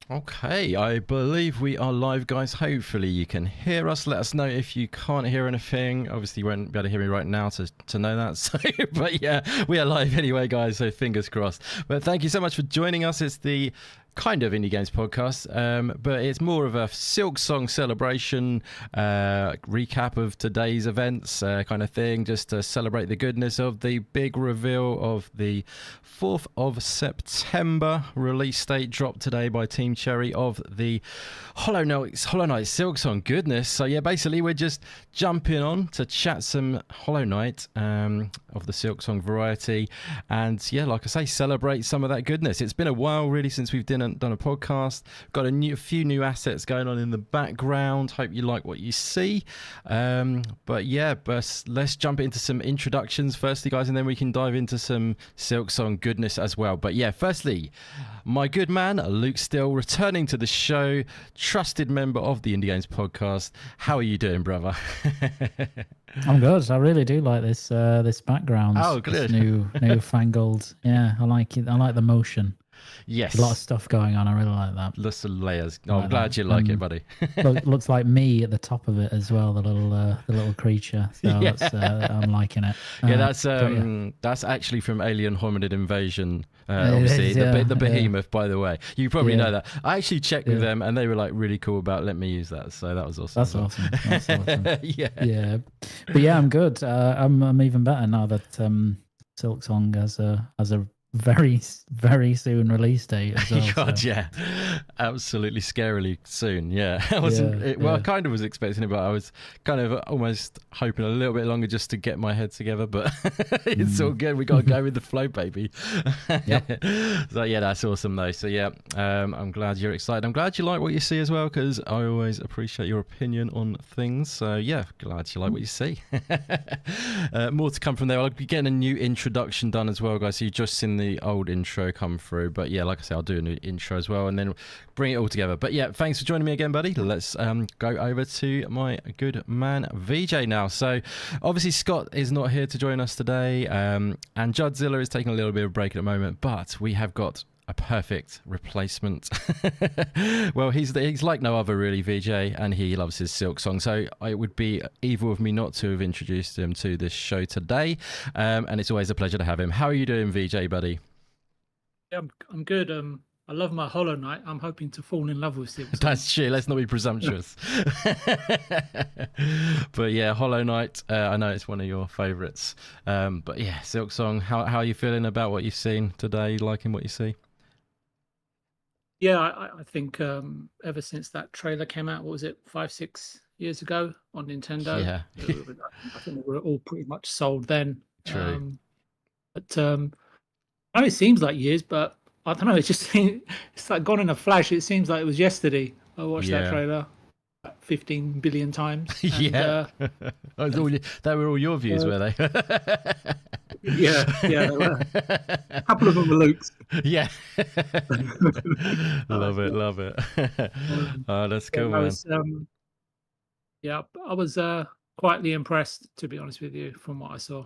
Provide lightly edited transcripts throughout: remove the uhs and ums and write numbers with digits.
Okay, I believe we are live, guys. Hopefully you can hear us. Let us know if you can't hear anything. Obviously you won't be able to hear me right now to know that. So, but yeah, we are live anyway, guys, so fingers crossed. But thank you so much for joining us. It's the kind of indie games podcast, but it's more of a Silksong celebration, recap of today's events, kind of thing, just to celebrate the goodness of the big reveal of the 4th of September release date dropped today by Team Cherry of the Hollow Knight Silksong goodness. So yeah, basically we're just jumping on to chat some Hollow Knight of the Silksong variety, and yeah, like I say, celebrate some of that goodness. It's been a while really since we've done a podcast. Got a few new assets going on in the background. Hope you like what you see. But yeah, let's jump into some introductions firstly, guys, and then we can dive into some Silksong goodness as well. But yeah, firstly, my good man Luke Still returning to the show, trusted member of the Indie Games podcast. How are you doing, brother? I'm good. I really do like this this background. Oh, good. This newfangled. Yeah, I like it. I like the motion. Yes. A lot of stuff going on. I really like that. Lots of layers. Oh, I'm glad you like it, buddy. Looks like me at the top of it as well. The little creature. So yeah. I'm liking it. That's actually from Alien Hominid Invasion. Obviously, the behemoth. By the way, you probably know that. I actually checked with them, and they were like really cool about letting me use that. So that was awesome. That's awesome. That's awesome. Yeah. But yeah, I'm good. I'm even better now that Silksong has a very, very soon release date as well. God, so. yeah, absolutely scarily soon. Yeah, I kind of was expecting it, but I was kind of almost hoping a little bit longer just to get my head together. But it's all good. We got to go with the flow, baby. Yep. So yeah, that's awesome though. So yeah, I'm glad you're excited. I'm glad you like what you see as well, because I always appreciate your opinion on things. So yeah, glad you like what you see. More to come from there. I'll be getting a new introduction done as well, guys. So you've just seen the old intro come through, but yeah, like I say, I'll do a new intro as well and then bring it all together. But yeah, thanks for joining me again, buddy. Let's go over to my good man VJ now. So obviously Scott is not here to join us today, and Judzilla is taking a little bit of a break at the moment, but we have got a perfect replacement. Well, he's like no other really, VJ, and he loves his Silksong, so it would be evil of me not to have introduced him to this show today, and it's always a pleasure to have him. How are you doing, VJ, buddy? Yeah, I'm good. I love my Hollow Knight. I'm hoping to fall in love with Silksong. That's true. Let's not be presumptuous. But yeah, Hollow Knight, I know it's one of your favourites. But yeah, Silksong, how are you feeling about what you've seen today? Liking what you see? Yeah, I think ever since that trailer came out, what was it, 5-6 years ago on Nintendo? Yeah. I think we were all pretty much sold then. True. I know it seems like years, but I don't know. It's like gone in a flash. It seems like it was yesterday. I watched that trailer 15 billion times. And, yeah. They were all your views, were they? Yeah, they were. A couple of them were Luke's. Yeah. Love it. Oh, that's cool, man. I was quietly impressed, to be honest with you, from what I saw.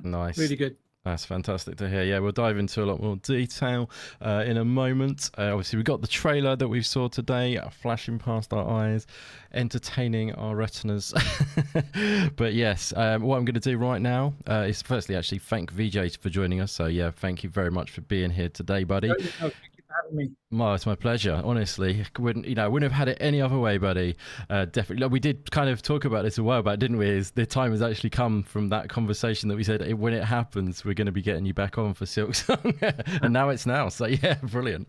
Nice. Really good. That's fantastic to hear. Yeah, we'll dive into a lot more detail in a moment. Obviously, we got the trailer that we saw today flashing past our eyes, entertaining our retinas. But yes, what I'm going to do right now is firstly actually thank VJ for joining us. So yeah, thank you very much for being here today, buddy. Thank you for having me. Oh, it's my pleasure. Honestly, wouldn't have had it any other way, buddy. Definitely. We did kind of talk about this a while back, didn't we? The time has actually come from that conversation that we said when it happens, we're going to be getting you back on for Silksong, and now it's now. So yeah, brilliant.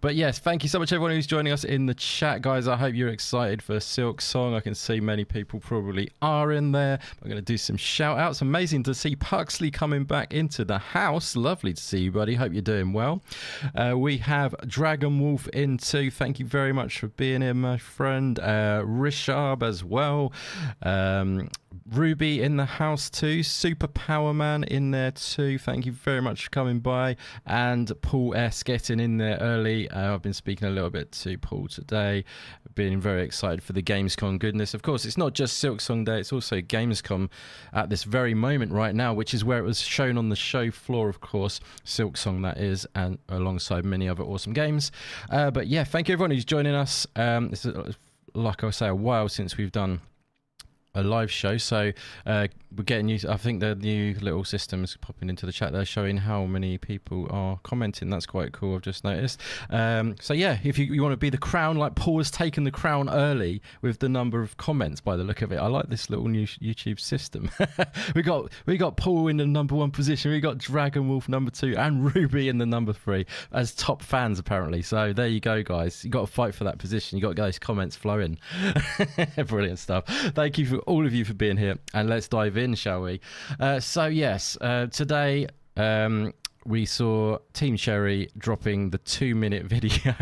But yes, thank you so much, everyone who's joining us in the chat, guys. I hope you're excited for Silksong. I can see many people probably are in there. I'm going to do some shout outs. Amazing to see Puxley coming back into the house. Lovely to see you, buddy. Hope you're doing well. We have Dragon Wolf in too. Thank you very much for being here, my friend. Rishab as well. Ruby in the house too. Super Power Man in there too. Thank you very much for coming by. And Paul S getting in there early. I've been speaking a little bit to Paul today. Being very excited for the Gamescom goodness. Of course, it's not just Silksong Day, it's also Gamescom at this very moment right now, which is where it was shown on the show floor, of course. Silksong, that is, and alongside many other awesome games. But yeah, thank you everyone who's joining us. This is, like I say, a while since we've done a live show, so we're getting used. I think the new little system is popping into the chat there, showing how many people are commenting. That's quite cool. I've just noticed. So yeah, if you want to be the crown, like Paul has taken the crown early with the number of comments. By the look of it, I like this little new YouTube system. we got Paul in the number 1 position. We got Dragon Wolf number 2 and Ruby in the number 3 as top fans apparently. So there you go, guys. You got to fight for that position. You got to get those comments flowing. Brilliant stuff. Thank you for all of you for being here, and let's dive in, shall we? So yes, today we saw Team Cherry dropping the 2-minute video.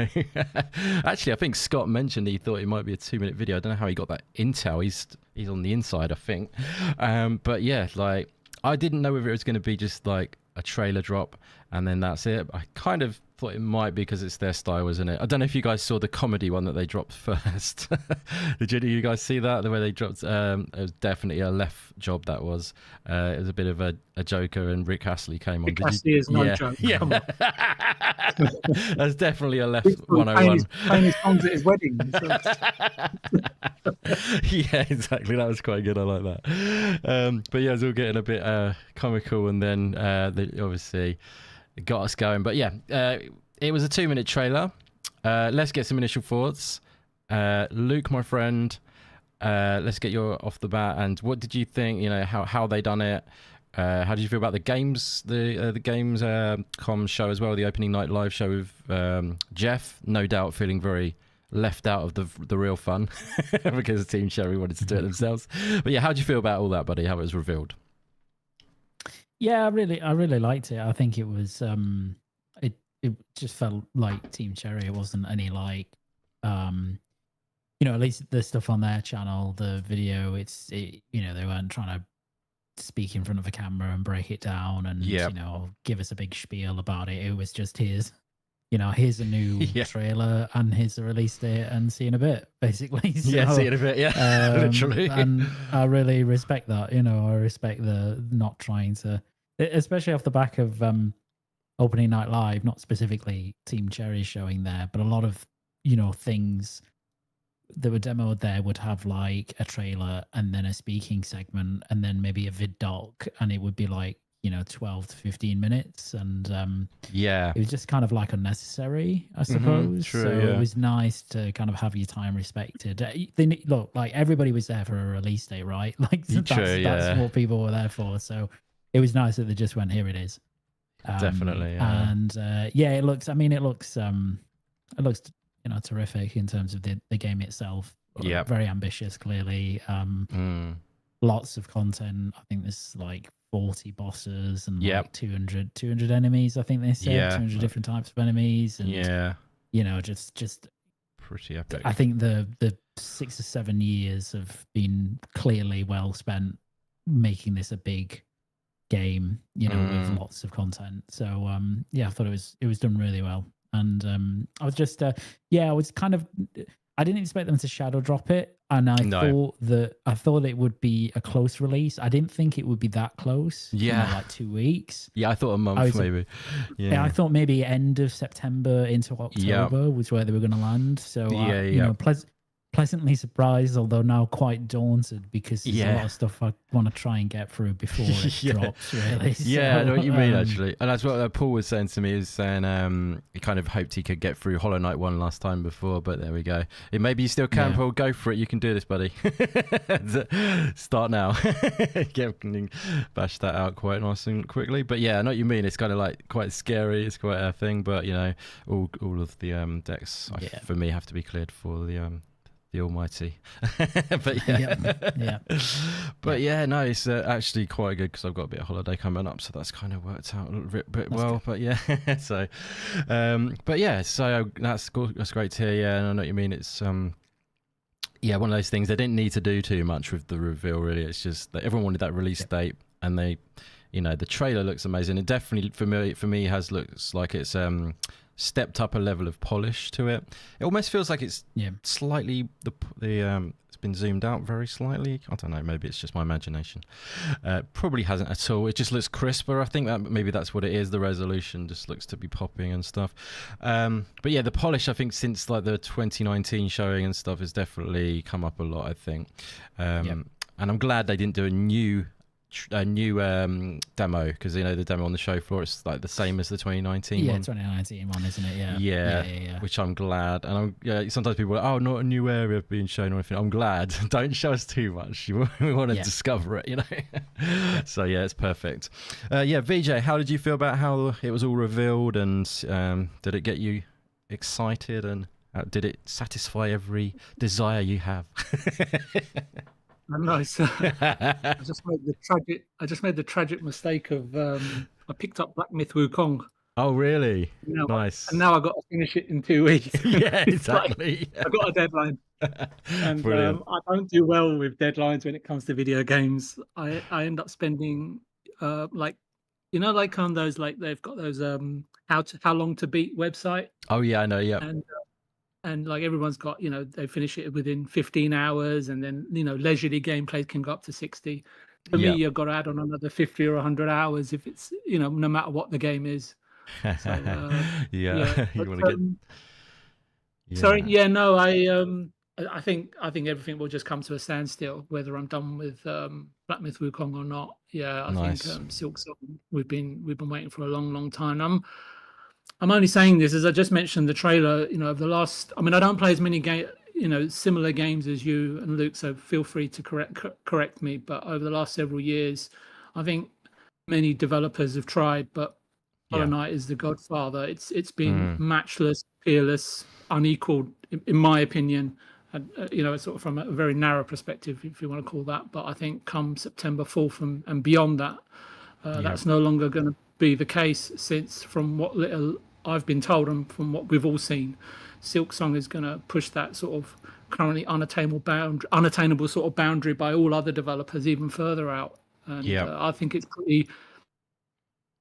Actually, I think Scott mentioned he thought it might be a 2-minute video. I don't know how he got that intel. He's on the inside, I think. But yeah, like, I didn't know whether it was going to be just like a trailer drop and then that's it. I kind of thought it might be because it's their style, isn't it? I don't know if you guys saw the comedy one that they dropped first. Did you guys see that? The way they dropped, it was definitely a left job, that was. It was a bit of a Joker, and Rick Astley came on. Rick Astley is no joke. Yeah. That's definitely a left 101. Playing his songs at his wedding. Yeah, exactly. That was quite good. I like that. But yeah, it was all getting a bit comical, and then they obviously got us going. But yeah, it was a 2-minute trailer. Let's get some initial thoughts. Luke, my friend, let's get your off the bat. And what did you think? You know, how they done it? How did you feel about the games, the Gamescom show as well, the opening night live show with Geoff? No doubt feeling very left out of the real fun because Team Cherry wanted to do it themselves. But yeah, how did you feel about all that, buddy? How it was revealed? Yeah, I really liked it. I think it was it just felt like Team Cherry. It wasn't any like at least the stuff on their channel, the video, they weren't trying to speak in front of a camera and break it down and give us a big spiel about it. It was just here's a new trailer and here's the release date and see in a bit, basically. So, yeah, see in a bit, yeah. Literally. And I really respect that. I respect the not trying to, especially off the back of opening night live, not specifically Team Cherry showing there, but a lot of things that were demoed there would have like a trailer and then a speaking segment and then maybe a vid doc, and it would be like 12 to 15 minutes, and it was just kind of like unnecessary, I suppose. True, so it was nice to kind of have your time respected. Look, like everybody was there for a release date, right? Like that's what people were there for. So it was nice that they just went, here it is. Definitely, yeah. And it looks terrific in terms of the game itself. Yeah, very ambitious, clearly. Lots of content. I think there's like 40 bosses and like 200 enemies. I think they said 200 different types of enemies. And just pretty epic. I think the 6 or 7 years have been clearly well spent making this a big game, with lots of content. So I thought it was done really well. And I was just I didn't expect them to shadow drop it, and I thought it would be a close release. I didn't think it would be that close. Yeah, like 2 weeks. Yeah, I thought a month maybe. Yeah, I thought maybe end of September into October was where they were going to land. So pleasantly surprised, although now quite daunted, because there's a lot of stuff I want to try and get through before it drops, really. Yeah, I know what you mean, actually. And that's what Paul was saying to me, is saying he kind of hoped he could get through Hollow Knight 1 last time before, but there we go. Maybe you still can, Paul. Go for it. You can do this, buddy. Start now. Bash that out quite nice and quickly. But yeah, I know what you mean. It's kind of like quite scary. It's quite a thing, but all of the decks for me have to be cleared for the almighty. But no, it's actually quite good because I've got a bit of holiday coming up, so that's kind of worked out a little bit well. Good. But so so that's cool. That's great to hear. And I know what you mean. It's yeah, one of those things. They didn't need to do too much with the reveal, really. It's just that everyone wanted that release date, and they, you know, the trailer looks amazing. It definitely, for me, looks like it's stepped up a level of polish to it. It almost feels like it's slightly it's been zoomed out very slightly. I don't know, maybe it's just my imagination. Probably hasn't at all. It just looks crisper. I think that maybe that's what it is. The resolution just looks to be popping and stuff. But yeah, the polish, I think, since like the 2019 showing and stuff has definitely come up a lot, I think. And I'm glad they didn't do a new demo, because you know the demo on the show floor, it's like the same as the 2019 one. 2019 one, isn't it? Yeah, which I'm glad. And sometimes people are, not a new area being shown or anything. I'm glad. Don't show us too much. We want to discover it, you know. So yeah, it's perfect. VJ, how did you feel about how it was all revealed, and did it get you excited, and did it satisfy every desire you have? Nice. I just made the tragic mistake of I picked up Black Myth Wukong. Oh really? Nice. And now I got to finish it in 2 weeks. Yeah, exactly. I got a deadline, and I don't do well with deadlines when it comes to video games. I end up spending like on those, like they've got those how long to beat website. Oh yeah, I know. Yeah. And like everyone's got, they finish it within 15 hours, and then, leisurely gameplay can go up to 60. For me, you've got to add on another 50 or 100 hours if it's, no matter what the game is. So, you want to get... Sorry, no, I think everything will just come to a standstill, whether I'm done with Black Myth Wukong or not. Yeah, I think Silksong, we've been waiting for a long, long time. I'm only saying this as I just mentioned the trailer, of the last... I mean, I don't play as many similar games as you and Luke, so feel free to correct me. But over the last several years, I think many developers have tried, but Hollow Knight is the godfather. It's been matchless, peerless, unequaled, in my opinion. Sort of from a very narrow perspective, if you want to call that. But I think come September 4th and beyond that, that's no longer going to be the case, since from what little I've been told and from what we've all seen, Silksong is going to push that sort of currently unattainable sort of boundary by all other developers even further out. And I think it's pretty...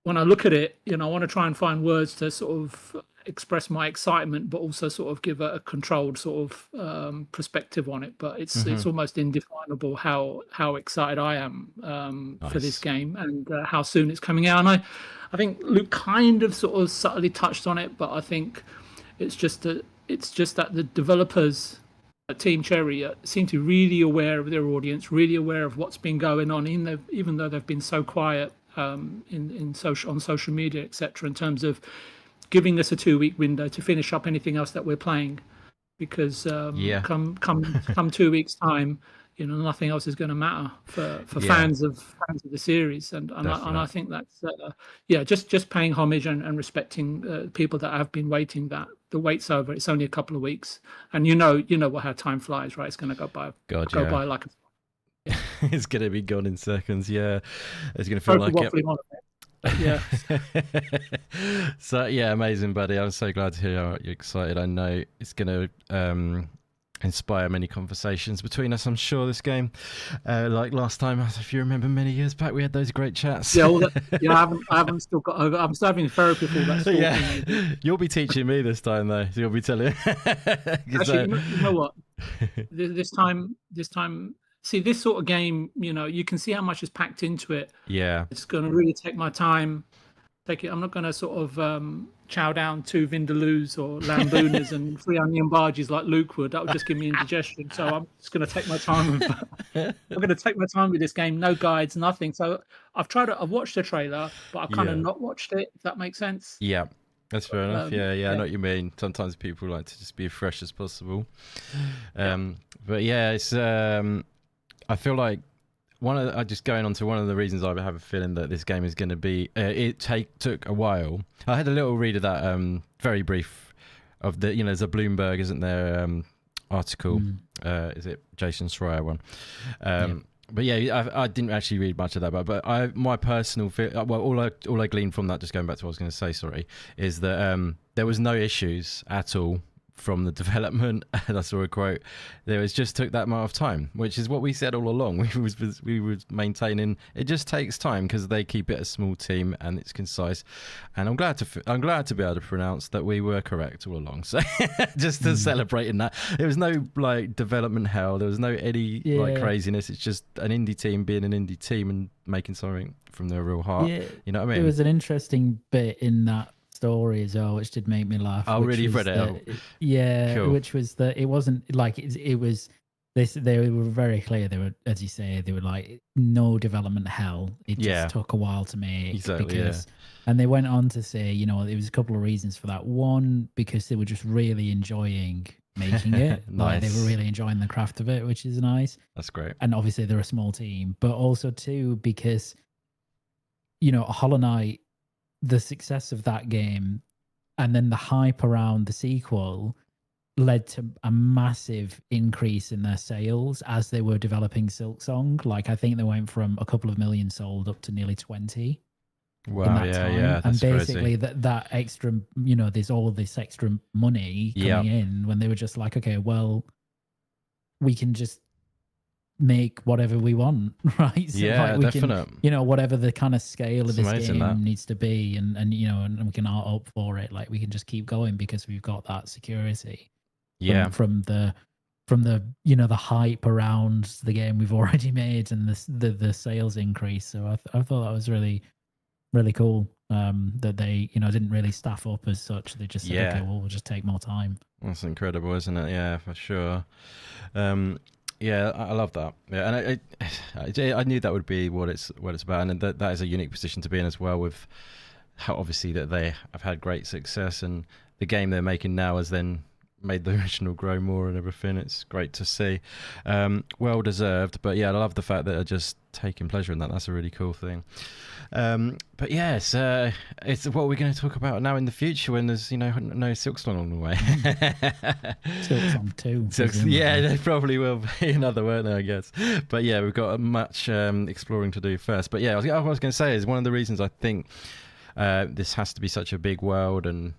When I look at it, I want to try and find words to sort of express my excitement, but also sort of give a controlled sort of perspective on it. But it's almost indefinable how excited I am for this game, and how soon it's coming out. And I think Luke kind of sort of subtly touched on it, but I think it's just that the developers at Team Cherry seem to be really aware of their audience, really aware of what's been going on, even though they've been so quiet on social media, etc., in terms of giving us a 2-week window to finish up anything else that we're playing, because come 2 weeks time, nothing else is going to matter for fans of the series, and I think that's just paying homage and respecting people that have been waiting. That the wait's over. It's only a couple of weeks, and how time flies, right? It's going to go by by like a... It's going to be gone in seconds. Yeah, it's going to feel like it. Yeah. So amazing, buddy. I'm so glad to hear how you're excited. I know it's going to inspire many conversations between us, I'm sure, this game. Like last time, if you remember, many years back, we had those great chats. I haven't still got over. I'm still having therapy for all that stuff. Yeah, you'll be teaching me this time though, so you'll be telling. Actually, you know what? This time, see, this sort of game, you can see how much is packed into it. Yeah, it's going to really take my time. I'm not going to sort of chow down 2 vindaloos or lamboonas and 3 onion barges like Luke would. That would just give me indigestion. So I'm just going to take my time. I'm going to take my time with this game. No guides, nothing. So I've watched the trailer, but I've kind of not watched it, if that makes sense. Yeah, that's fair enough. I know what you mean. Sometimes people like to just be as fresh as possible. But yeah, it's... I feel like just going on to one of the reasons I have a feeling that this game is going to be... took a while. I had a little read of that, very brief, of the... there's a Bloomberg, isn't there, article. Is it Jason Schreier one? But I didn't actually read much of that, but my personal feel... Well, all I gleaned from that, just going back to what I was going to say, sorry, is that there was no issues at all from the development. And I saw a quote there, was just took that amount of time, which is what we said all along. We were maintaining it just takes time because they keep it a small team and it's concise. And I'm glad to be able to pronounce that we were correct all along. So just to celebrating that, there was no like development hell, there was no any like craziness. It's just an indie team being an indie team and making something from their real heart. You know what I mean? There was an interesting bit in that story as well, which did make me laugh. Oh, really? Read it? Yeah, cool. Which was that it wasn't like it was. They were very clear. They were, as you say, they were like no development hell. It just took a while to make. Exactly. And they went on to say, you know, there was a couple of reasons for that. One, because they were just really enjoying making it. Nice. Like they were really enjoying the craft of it, which is nice. That's great. And obviously they're a small team, but also too because, you know, Hollow Knight, the success of that game and then the hype around the sequel led to a massive increase in their sales as they were developing Silksong. Like I think they went from a couple of million sold up to nearly 20. Wow, yeah. And basically that extra, you know, there's all this extra money coming in when they were just like, okay, well, we can just make whatever we want, right? So yeah, like definitely. You know, whatever the kind of scale of this game that needs to be, and you know, and we can art up for it. Like we can just keep going because we've got that security. From the you know the hype around the game we've already made and the sales increase. So I thought that was really cool. That they, you know, didn't really staff up as such. They just said, okay, well, we'll just take more time. That's incredible, isn't it? Yeah, for sure. Yeah, I love that. Yeah, and I knew that would be what it's about, and that is a unique position to be in as well. With how obviously that they have had great success, and the game they're making now has then made the original grow more and everything. It's great to see. Well deserved. But yeah, I love the fact that they're just taking pleasure in that. That's a really cool thing. But yes, it's what we're going to talk about now in the future when there's, you know, no Silksong on the way. Silksong 2. Yeah, they probably will be another, won't they, I guess. But yeah, we've got much exploring to do first. But yeah, what I was going to say is one of the reasons I think this has to be such a big world and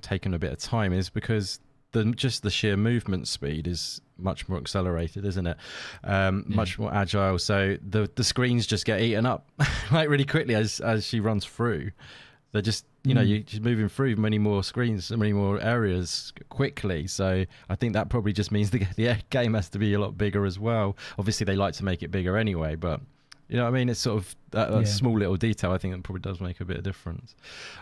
taken a bit of time is because just the sheer movement speed is much more accelerated, isn't it? Much more agile. So the screens just get eaten up like really quickly as she runs through. They're just, you know, you're just moving through many more screens, many more areas quickly. So I think that probably just means the game has to be a lot bigger as well. Obviously, they like to make it bigger anyway, but you know what I mean? It's sort of that small little detail. I think that probably does make a bit of difference.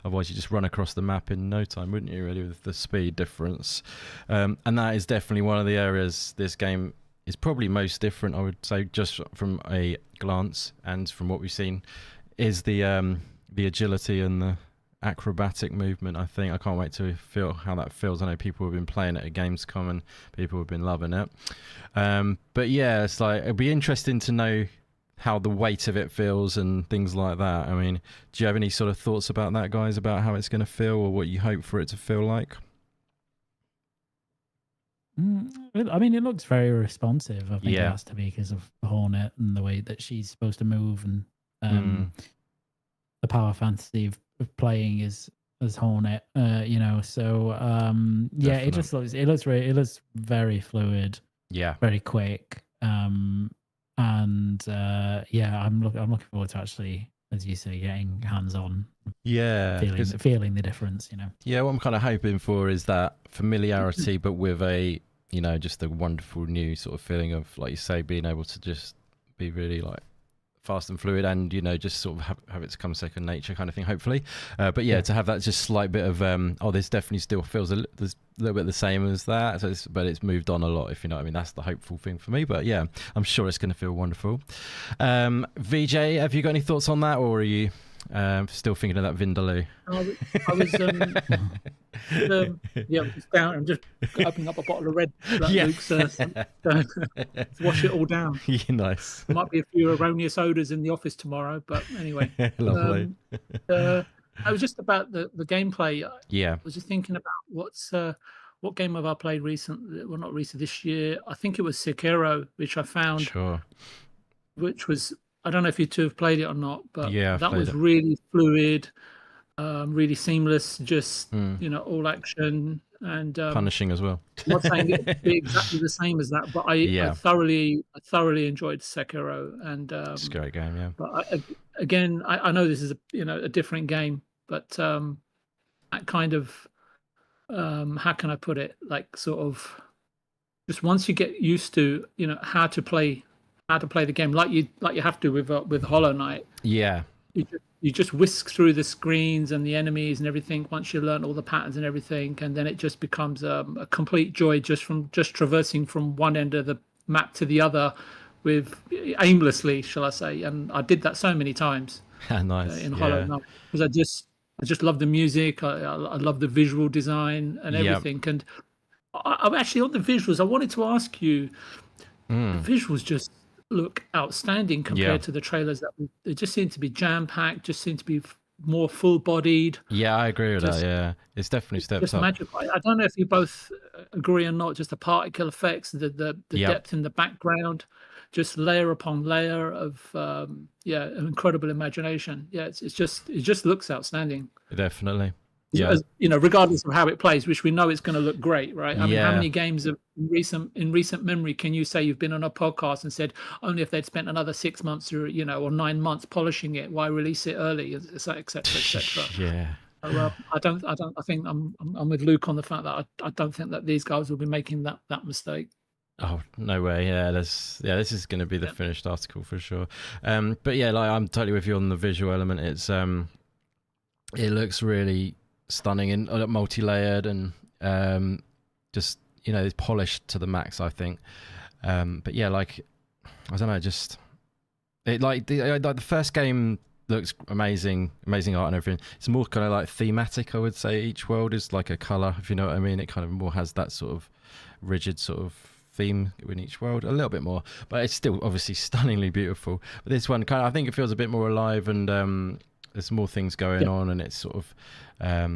Otherwise, you just run across the map in no time, wouldn't you, really, with the speed difference? And that is definitely one of the areas this game is probably most different, I would say, just from a glance and from what we've seen, is the agility and the acrobatic movement. I think I can't wait to feel how that feels. I know people have been playing it at Gamescom and people have been loving it. But yeah, it's like it'd be interesting to know how the weight of it feels and things like that. I mean, do you have any sort of thoughts about that, guys, about how it's going to feel or what you hope for it to feel like? I mean, it looks very responsive. I think it has to be because of the Hornet and the way that she's supposed to move and the power fantasy of playing as Hornet, you know. So it just looks very fluid, very quick. And I'm looking forward to actually, as you say, getting hands on. Yeah, feeling the difference, you know. Yeah, what I'm kind of hoping for is that familiarity, but with a, you know, just a wonderful new sort of feeling of, like you say, being able to just be really like fast and fluid, and you know, just sort of have it come second nature kind of thing, hopefully. But to have that just slight bit of this definitely still feels there's a little bit the same as that, so but it's moved on a lot, if you know what I mean. That's the hopeful thing for me. But yeah, I'm sure it's going to feel wonderful. VJ, have you got any thoughts on that, or are you still thinking of that Vindaloo? I was just down and just opening up a bottle of red. Luke's, to wash it all down. Yeah, nice. There might be a few erroneous odours in the office tomorrow, but anyway. Lovely. I was just about the gameplay. Yeah. I was just thinking about what game have I played recently? Well, not recently, this year. I think it was Sekiro, which I found. Sure. Which was, I don't know if you two have played it or not, but that was really fluid. really seamless, just all action and punishing as well. I'm not saying it'd be exactly the same as that, but I thoroughly enjoyed Sekiro, and It's a great game, yeah. But I know this is a different game, but that kind of how can I put it? Like sort of just once you get used to how to play the game, like you have to with Hollow Knight. Yeah. You just whisk through the screens and the enemies and everything once you learn all the patterns and everything, and then it just becomes a complete joy just traversing from one end of the map to the other, with aimlessly, shall I say? And I did that so many times. Nice. In Hollow Knight, because I just love the music. I love the visual design and everything. And I'm actually on the visuals. I wanted to ask you, the visuals just look outstanding compared to the trailers. They just seem to be jam packed. Just seem to be more full bodied. Yeah, I agree with that. Yeah, it's definitely stepped up. Magical. I don't know if you both agree or not. Just the particle effects, the depth in the background, just layer upon layer of an incredible imagination. Yeah, it just looks outstanding. Definitely. Yeah, regardless of how it plays, which we know it's going to look great, right? I mean, how many games in recent memory can you say you've been on a podcast and said only if they'd spent another 6 months or 9 months polishing it, why release it early, etc., etc. Yeah. I think I'm with Luke on the fact that I don't think that these guys will be making that mistake. Oh, no way. Yeah, this is going to be the finished article for sure. But yeah, like I'm totally with you on the visual element. It's it looks really stunning and multi-layered and just it's polished to the max, I think. But yeah, like I don't know, just it like the first game looks amazing art and everything. It's more kind of like thematic, I would say. Each world is like a color, if you know what I mean. It kind of more has that sort of rigid sort of theme in each world, a little bit more, but it's still obviously stunningly beautiful. But this one kind of, I think it feels a bit more alive, and there's more things going on, and it's sort of I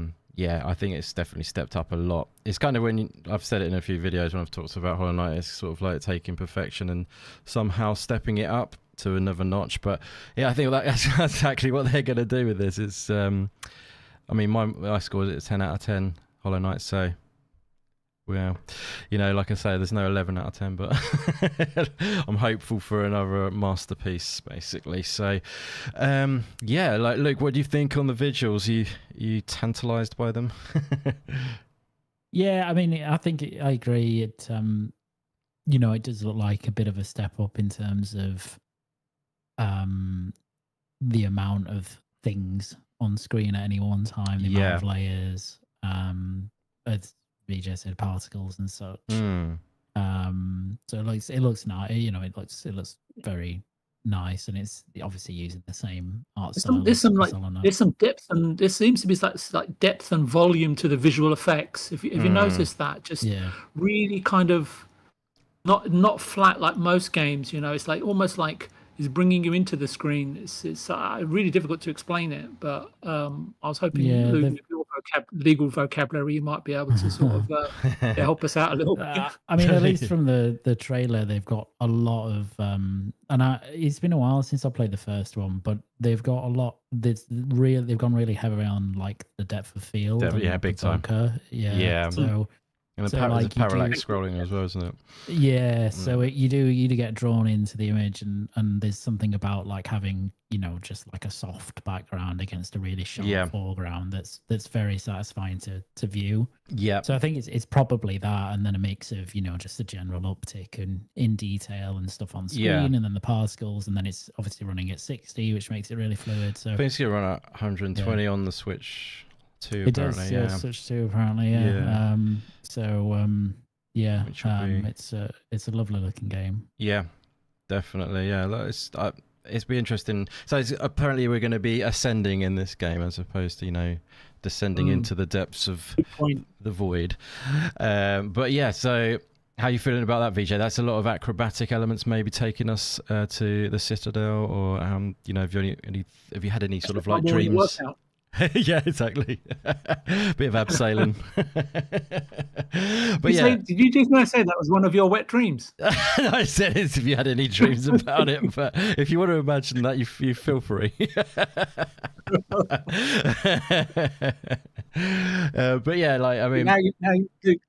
think it's definitely stepped up a lot. It's kind of I've said it in a few videos when I've talked about Hollow Knight, it's sort of like taking perfection and somehow stepping it up to another notch. But yeah, I think that's exactly what they're going to do with this. It's I mean, I scored it 10 out of 10 Hollow Knight, so well, like I say, there's no 11 out of 10, but I'm hopeful for another masterpiece, basically. So, like, Luke, what do you think on the visuals? You tantalized by them? Yeah, I mean, I think I agree. It, it does look like a bit of a step up in terms of the amount of things on screen at any one time, the amount of layers. As VJ said, particles and such. So it looks nice. It looks very nice, and it's obviously using the same art style. There's some depth, and there seems to be like depth and volume to the visual effects. If you notice that, just really kind of not flat like most games. It's like almost like it's bringing you into the screen. It's really difficult to explain it, but I was hoping with your legal vocabulary you might be able to sort of help us out a little bit. I mean, at least from the trailer, they've got a lot of it's been a while since I played the first one, but they've got a lot. They've gone really heavy on like the depth of field. Big time. So. And the parallax scrolling as well, isn't it? Yeah, so you do get drawn into the image, and there's something about like having just like a soft background against a really sharp foreground that's very satisfying to view. Yeah. So I think it's probably that, and then a mix of just a general uptick in detail and stuff on screen, and then the particles, and then it's obviously running at 60, which makes it really fluid. So I think it's going to run at 120 on the Switch. It does, Switch 2 apparently, it's a lovely looking game. Yeah, definitely, it's be interesting. So apparently we're going to be ascending in this game as opposed to descending into the depths of the void. But yeah, so how are you feeling about that, VJ? That's a lot of acrobatic elements, maybe taking us to the Citadel, or have you had any sort of like dreams? Yeah, exactly. Bit of abseiling. But yeah, did you just say that was one of your wet dreams? I said it if you had any dreams about it, but if you want to imagine that, you feel free. But yeah, like I mean,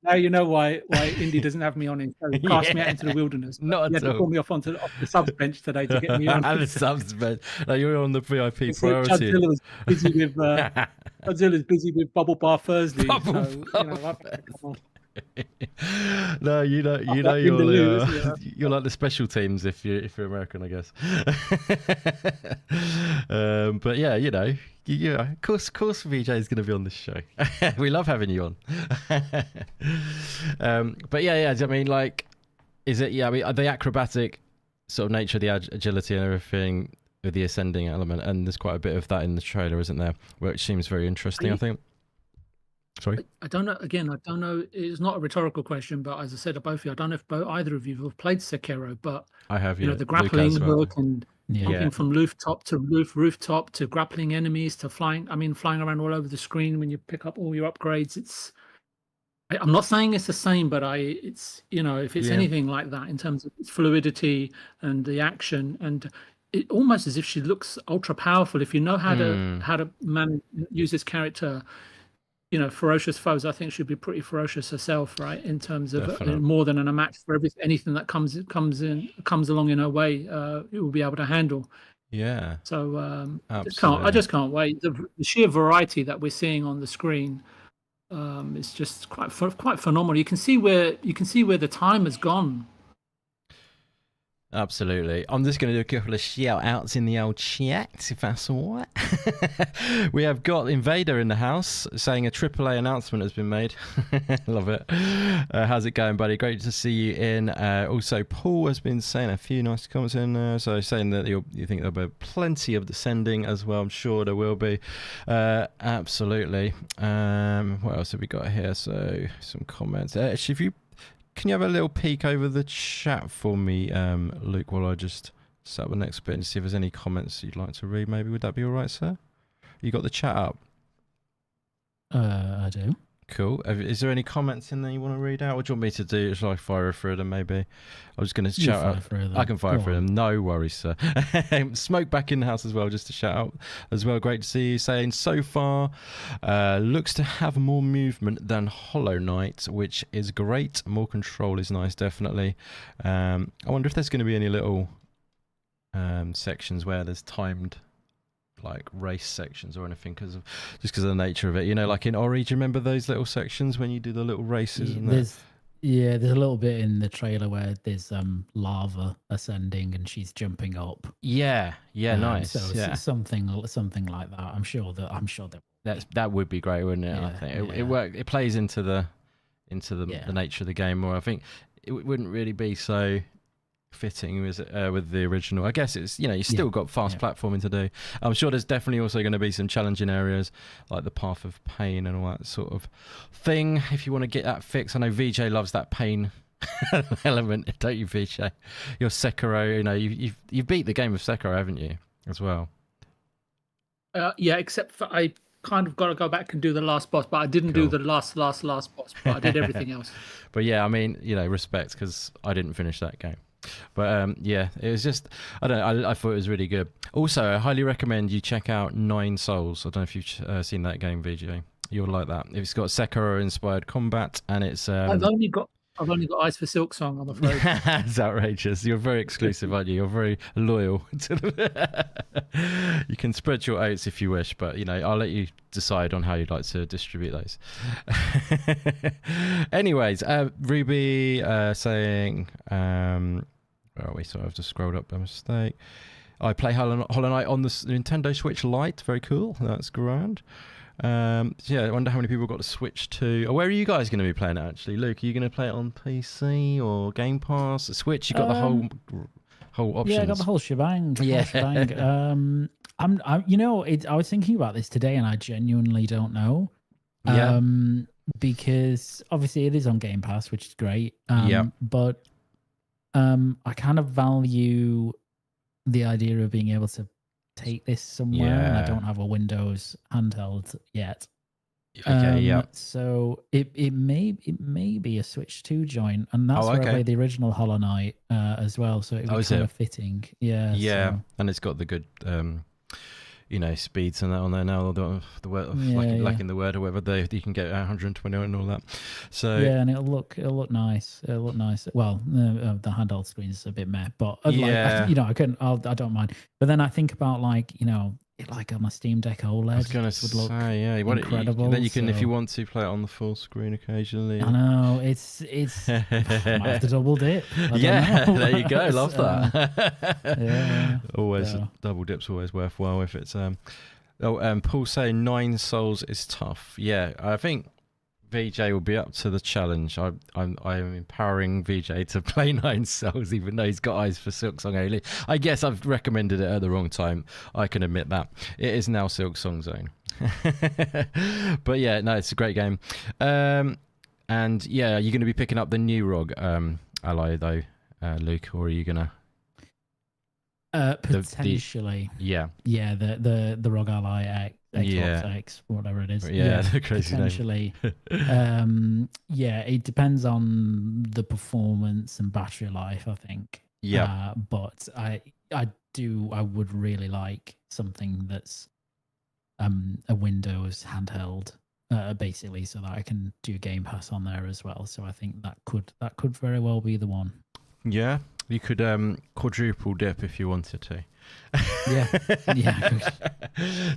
now you know why Indy doesn't have me on his show. Cast me out into the wilderness. Not you at had all. to pull me off the subs bench today to get me on. And the subs bench. Like, you're on the VIP priority. Godzilla's busy with Bubble Bar Thursday. Come on. No, you know you're like the special teams if you're American, I guess. But yeah, of course, VJ is going to be on this show. We love having you on. But yeah, I mean, like, is it? Yeah, I mean, the acrobatic sort of nature, the agility and everything with the ascending element, and there's quite a bit of that in the trailer, isn't there? Which seems very interesting, I think. Sorry, I don't know. Again, I don't know. It's not a rhetorical question, but as I said to both of you, I don't know if either of you have played Sekiro, but I have. The grappling hook and jumping from rooftop to rooftop to grappling enemies to flying. I mean, flying around all over the screen when you pick up all your upgrades. I'm not saying it's the same, but if it's anything like that in terms of its fluidity and the action, and it almost as if she looks ultra powerful. If you know how to use this character. Ferocious foes, I think she'd be pretty ferocious herself, right? In terms of more than a match for anything that comes along in her way, it will be able to handle. Yeah. So I just can't wait. The sheer variety that we're seeing on the screen is just quite phenomenal. You can see where the time has gone. Absolutely. I'm just going to do a couple of shout outs in the old chat, if that's all right. We have got Invader in the house saying a AAA announcement has been made. Love it. How's it going, buddy? Great to see you in. Also, Paul has been saying a few nice comments in there. So saying that you think there'll be plenty of descending as well. I'm sure there will be. Absolutely. What else have we got here? So some comments. Actually, can you have a little peek over the chat for me, Luke, while I just set up the next bit and see if there's any comments you'd like to read, maybe? Would that be all right, sir? You got the chat up? I do. Cool. Is there any comments in there you want to read out? What do you want me to do? Shall I fire through them, maybe? I'm just going to shout out. I can fire through them. No worries, sir. Smoke back in the house as well, just to shout out as well. Great to see you. Saying, so far, looks to have more movement than Hollow Knight, which is great. More control is nice, definitely. I wonder if there's going to be any little sections where there's timed like race sections or anything because of the nature of it, like in Ori. Do you remember those little sections when you do the little races? There's a little bit in the trailer where there's lava ascending and she's jumping up. Nice. So something like that. I'm sure that would be great, wouldn't it? Yeah, I think it plays into the nature of the game more. I think it wouldn't really be so fitting with the original. I guess it's you still got fast platforming to do. I'm sure there's definitely also going to be some challenging areas like the Path of Pain and all that sort of thing if you want to get that fix. I know VJ loves that pain element, don't you, VJ? Your Sekiro, you've beat the game of Sekiro, haven't you, as well? Except for I kind of got to go back and do the last boss, but I didn't do the last boss, but I did everything else. But yeah, I mean, respect, because I didn't finish that game. But it was just, I thought it was really good. Also, I highly recommend you check out Nine Souls. I don't know if you've seen that game, VJ. You'll like that. It's got Sekiro-inspired combat, and it's... I've only got eyes for Silksong, I'm afraid. It's outrageous. You're very exclusive, aren't you? You're very loyal to them. You can spread your oats if you wish, but I'll let you decide on how you'd like to distribute those. Anyways, Ruby saying, where are we? Sorry, I've just scrolled up by mistake. I play Hollow Knight on the Nintendo Switch Lite. Very cool. That's grand. I wonder how many people got to Switch 2. Where are you guys going to be playing it, actually? Luke, are you going to play it on PC or Game Pass? Switch, you got the whole options. Yeah, I got the whole shebang. I was thinking about this today, and I genuinely don't know. Because obviously it is on Game Pass, which is great. But I kind of value the idea of being able to take this somewhere, and I Yeah. don't have a Windows handheld yet. Okay, yeah. So it may be a Switch 2 joint, and that's where I played the original Hollow Knight as well. So it was kind of fitting. Yeah. Yeah, So. and it's got the good speeds and that on there now. The word, lacking the word or whatever, you can get 120 and all that. So yeah, and it'll look nice. It'll look nice. Well, the handheld screen is a bit meh, but yeah, I don't mind. But then I think about like on a Steam Deck OLED. I was gonna say, yeah, incredible. Then you can, if you want to, play it on the full screen occasionally. I know it's I might have to double dip. There you go. Love that. Yeah, always double dip's always worthwhile if it's Paul saying 9 souls is tough. Yeah, I think VJ will be up to the challenge. I'm empowering VJ to play 9 souls, even though he's got eyes for Silksong only. I guess I've recommended it at the wrong time. I can admit that. It is now Silksong Zone. But yeah, no, it's a great game. And yeah, you're going to be picking up the new ROG ally though, Luke, or are you going to? Potentially. Yeah. The ROG Ally X, whatever it is. Yeah, the crazy potentially. It depends on the performance and battery life, I think. Yeah. But I would really like something that's a Windows handheld, basically, so that I can do Game Pass on there as well. So I think that could very well be the one. Yeah. You could quadruple dip if you wanted to. Yeah.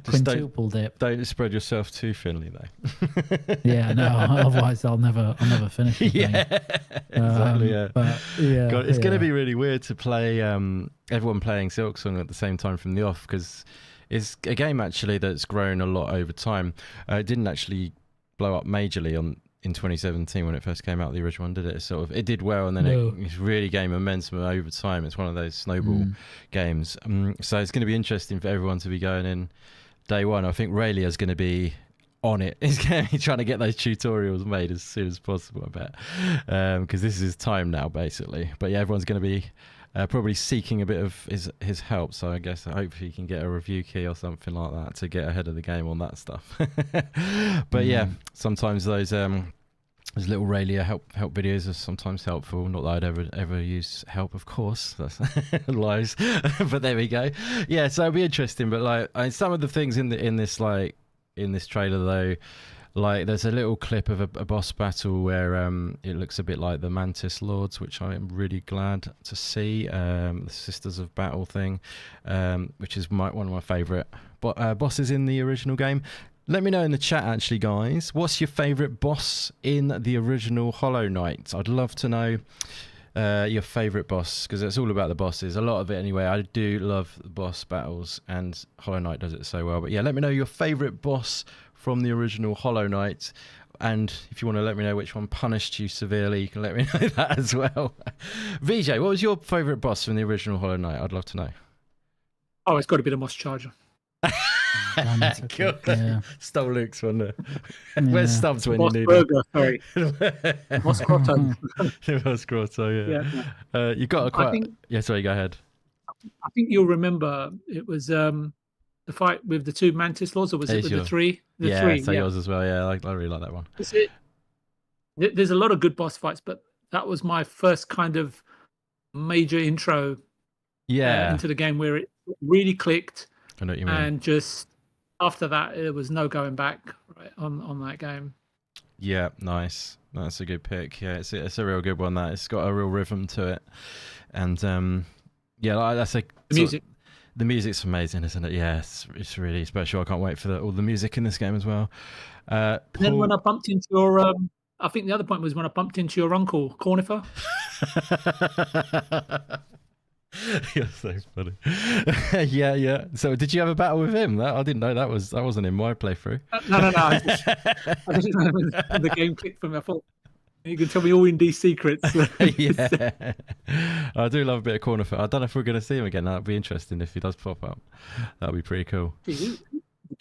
Quintuple dip. Don't spread yourself too thinly, though. Yeah, no. Otherwise, I'll never finish. Yeah, exactly. Yeah, but God, it's going to be really weird to play everyone playing Silksong at the same time from the off, because it's a game actually that's grown a lot over time. It didn't actually blow up majorly in 2017 when it first came out, the original one, did it? It did well, and then it really gained momentum over time. It's one of those snowball games. So it's going to be interesting for everyone to be going in day one. I think Rayleigh's going to be on it. He's going to be trying to get those tutorials made as soon as possible, I bet, because this is his time now, basically. But yeah, everyone's going to be probably seeking a bit of his help. So I guess hopefully he can get a review key or something like that to get ahead of the game on that stuff. But yeah, sometimes those little Rayleigh help videos are sometimes helpful. Not that I'd ever use help, of course. That's lies. But there we go. Yeah, so it'll be interesting. But like some of the things in this trailer though. Like there's a little clip of a boss battle where it looks a bit like the Mantis Lords, which I am really glad to see. The Sisters of Battle thing, which is one of my favourite bosses in the original game. Let me know in the chat, actually, guys. What's your favourite boss in the original Hollow Knight? I'd love to know your favourite boss, because it's all about the bosses. A lot of it, anyway. I do love the boss battles, and Hollow Knight does it so well. But yeah, let me know your favourite boss from the original Hollow Knight, and if you want to let me know which one punished you severely, you can let me know that as well. VJ, what was your favourite boss from the original Hollow Knight? I'd love to know. Oh, it's got to be the Moss Charger. Stole Luke's one there. Where's Stubbs when Moss you need Burger, sorry. Moss Grotto. Moss Grotto, yeah. You got sorry, go ahead. I think you'll remember it was the fight with the 2 Mantis Lords, or was it with the 3? Yours as well. Yeah, I really like that one. There's a lot of good boss fights, but that was my first kind of major intro into the game where it really clicked. I know what you mean. And just after that, there was no going back on that game. Yeah, nice. That's a good pick. Yeah, it's a real good one. That it's got a real rhythm to it, and that's the music. The music's amazing, isn't it? Yeah, it's really special. I can't wait for all the music in this game as well. And then when I bumped into your, I think the other point was when I bumped into your uncle, Cornifer. You're so funny. Yeah. So, did you have a battle with him? I didn't know that wasn't in my playthrough. No. I didn't know when the game clicked for me. I thought you can tell me all Indie secrets. Yeah, I do love a bit of Cornifer. I don't know if we're going to see him again. That'd be interesting if he does pop up. That'd be pretty cool. Do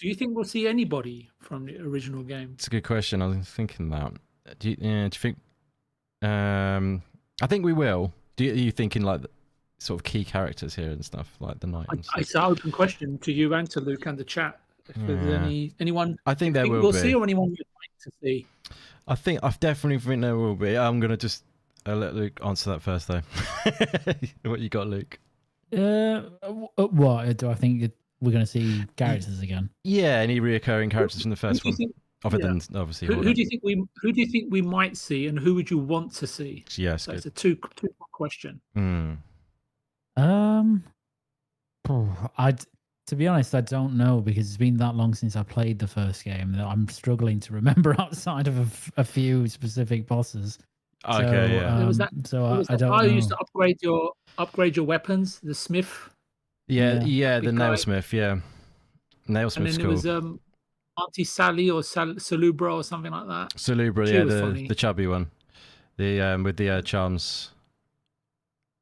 you think we'll see anybody from the original game? It's a good question. I was thinking that. Do you think? I think we will. Are you thinking like sort of key characters here and stuff like the knight. And stuff. It's an open question to you and to Luke and the chat. If there's anyone, I think there will we'll be. see, or anyone you'd like to see. I definitely think there will be. I'm gonna just let Luke answer that first, though. What you got, Luke? What do I think we're going to see characters again? Yeah, any reoccurring characters from the first one, other than obviously. Who do you think we might see, and who would you want to see? Yes, so it's a two question. To be honest, I don't know, because it's been that long since I played the first game that I'm struggling to remember outside of a few specific bosses. Okay, I don't know. I used to upgrade your weapons, the smith. Yeah, the nailsmith, Nailsmith's and then cool. It was Auntie Sally or Salubra or something like that. Salubra, the chubby one, the with the charms.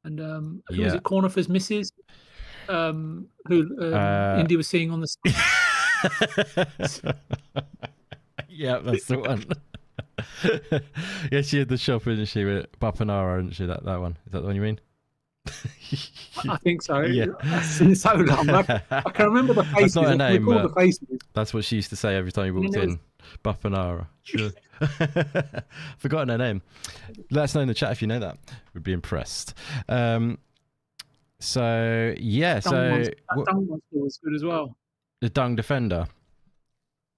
And who was it? Cornifer's Mrs. Who Indy was seeing on the side. Yeah, that's the one. Yeah, she had the shop, didn't she, with Bapanara, didn't she? That one. Is that the one you mean? I think so. Yeah. It's been so long. I can remember the faces. That's not her name, but the faces. That's what she used to say every time you walked in. Bapanara. Sure. Forgotten her name. Let us know in the chat if you know that. We'd be impressed. So yeah, Dung Monster was good as well. The Dung Defender.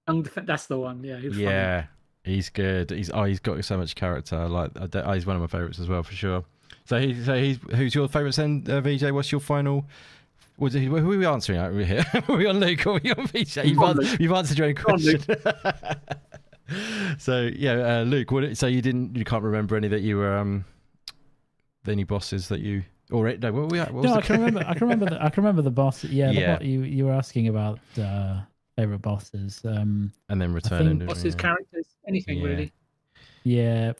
That's the one. Yeah. Yeah, he's good. He's got so much character. He's one of my favorites as well, for sure. So who's your favourites then, VJ? What's your final? Who are we answering out here? Are we on Luke or are we on VJ? You've answered your own question. So yeah, Luke. You can't remember any that you were any bosses that you. Or no, what were we at? I can remember the boss. Yeah, you were asking about favorite bosses. And then returning bosses, characters, anything really. Yeah,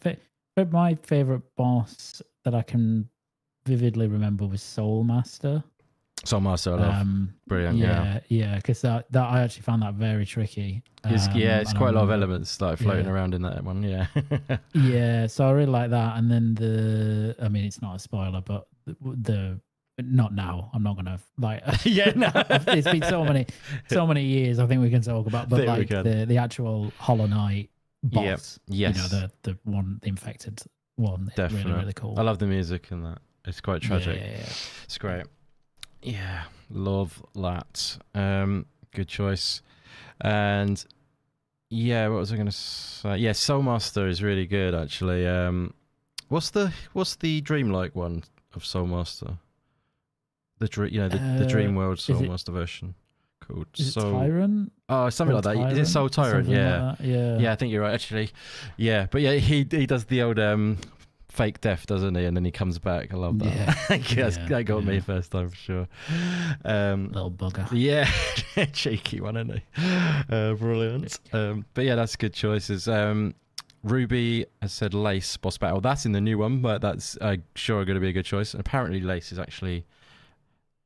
but my favorite boss that I can vividly remember was Soul Master. Soul Master, I love. Brilliant. Yeah, because that I actually found that very tricky. It's quite a lot of elements floating around in that one. Yeah. Yeah, so I really like that. And then it's not a spoiler, but not now. I'm not gonna it's been so many years. I think we can talk about, but the actual Hollow Knight boss. Yes. The one, the infected one. Definitely. Really, really cool. I love the music in that. It's quite tragic. Yeah. It's great. Yeah, love that. Good choice. And yeah, what was I going to say? Yeah, Soul Master is really good actually. What's the dreamlike one of Soul Master? The Dream World Soul Master version called Soul Tyrant. Oh, something like that. Is it Soul Tyrant? Yeah. Like Yeah, I think you're right actually. Yeah, but yeah, he does the old fake death, doesn't he? And then he comes back. I love that. That got me first time for sure. Little bugger. Yeah, cheeky one, isn't he? Brilliant. But yeah, that's good choices. Ruby has said Lace boss battle. That's in the new one, but that's sure going to be a good choice. And apparently Lace is actually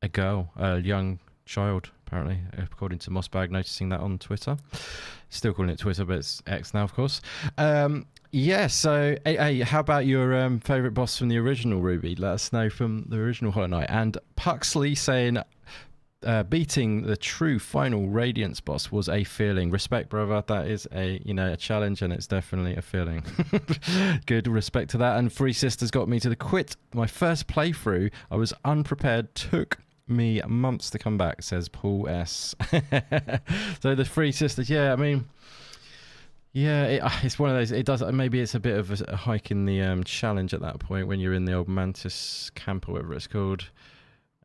a girl, a young child, apparently, according to Mossbag, noticing that on Twitter. Still calling it Twitter, but it's X now, of course. Yeah, so hey, how about your favourite boss from the original, Ruby? Let us know from the original Hollow Knight. And Puxley saying beating the true final Radiance boss was a feeling. Respect, brother. That is a challenge, and it's definitely a feeling. Good respect to that. And Three Sisters got me to the quit. My first playthrough, I was unprepared, took me months to come back, says Paul S. So the Three Sisters, it's one of those. It does. Maybe it's a bit of a hike in the challenge at that point when you're in the old Mantis camp or whatever it's called.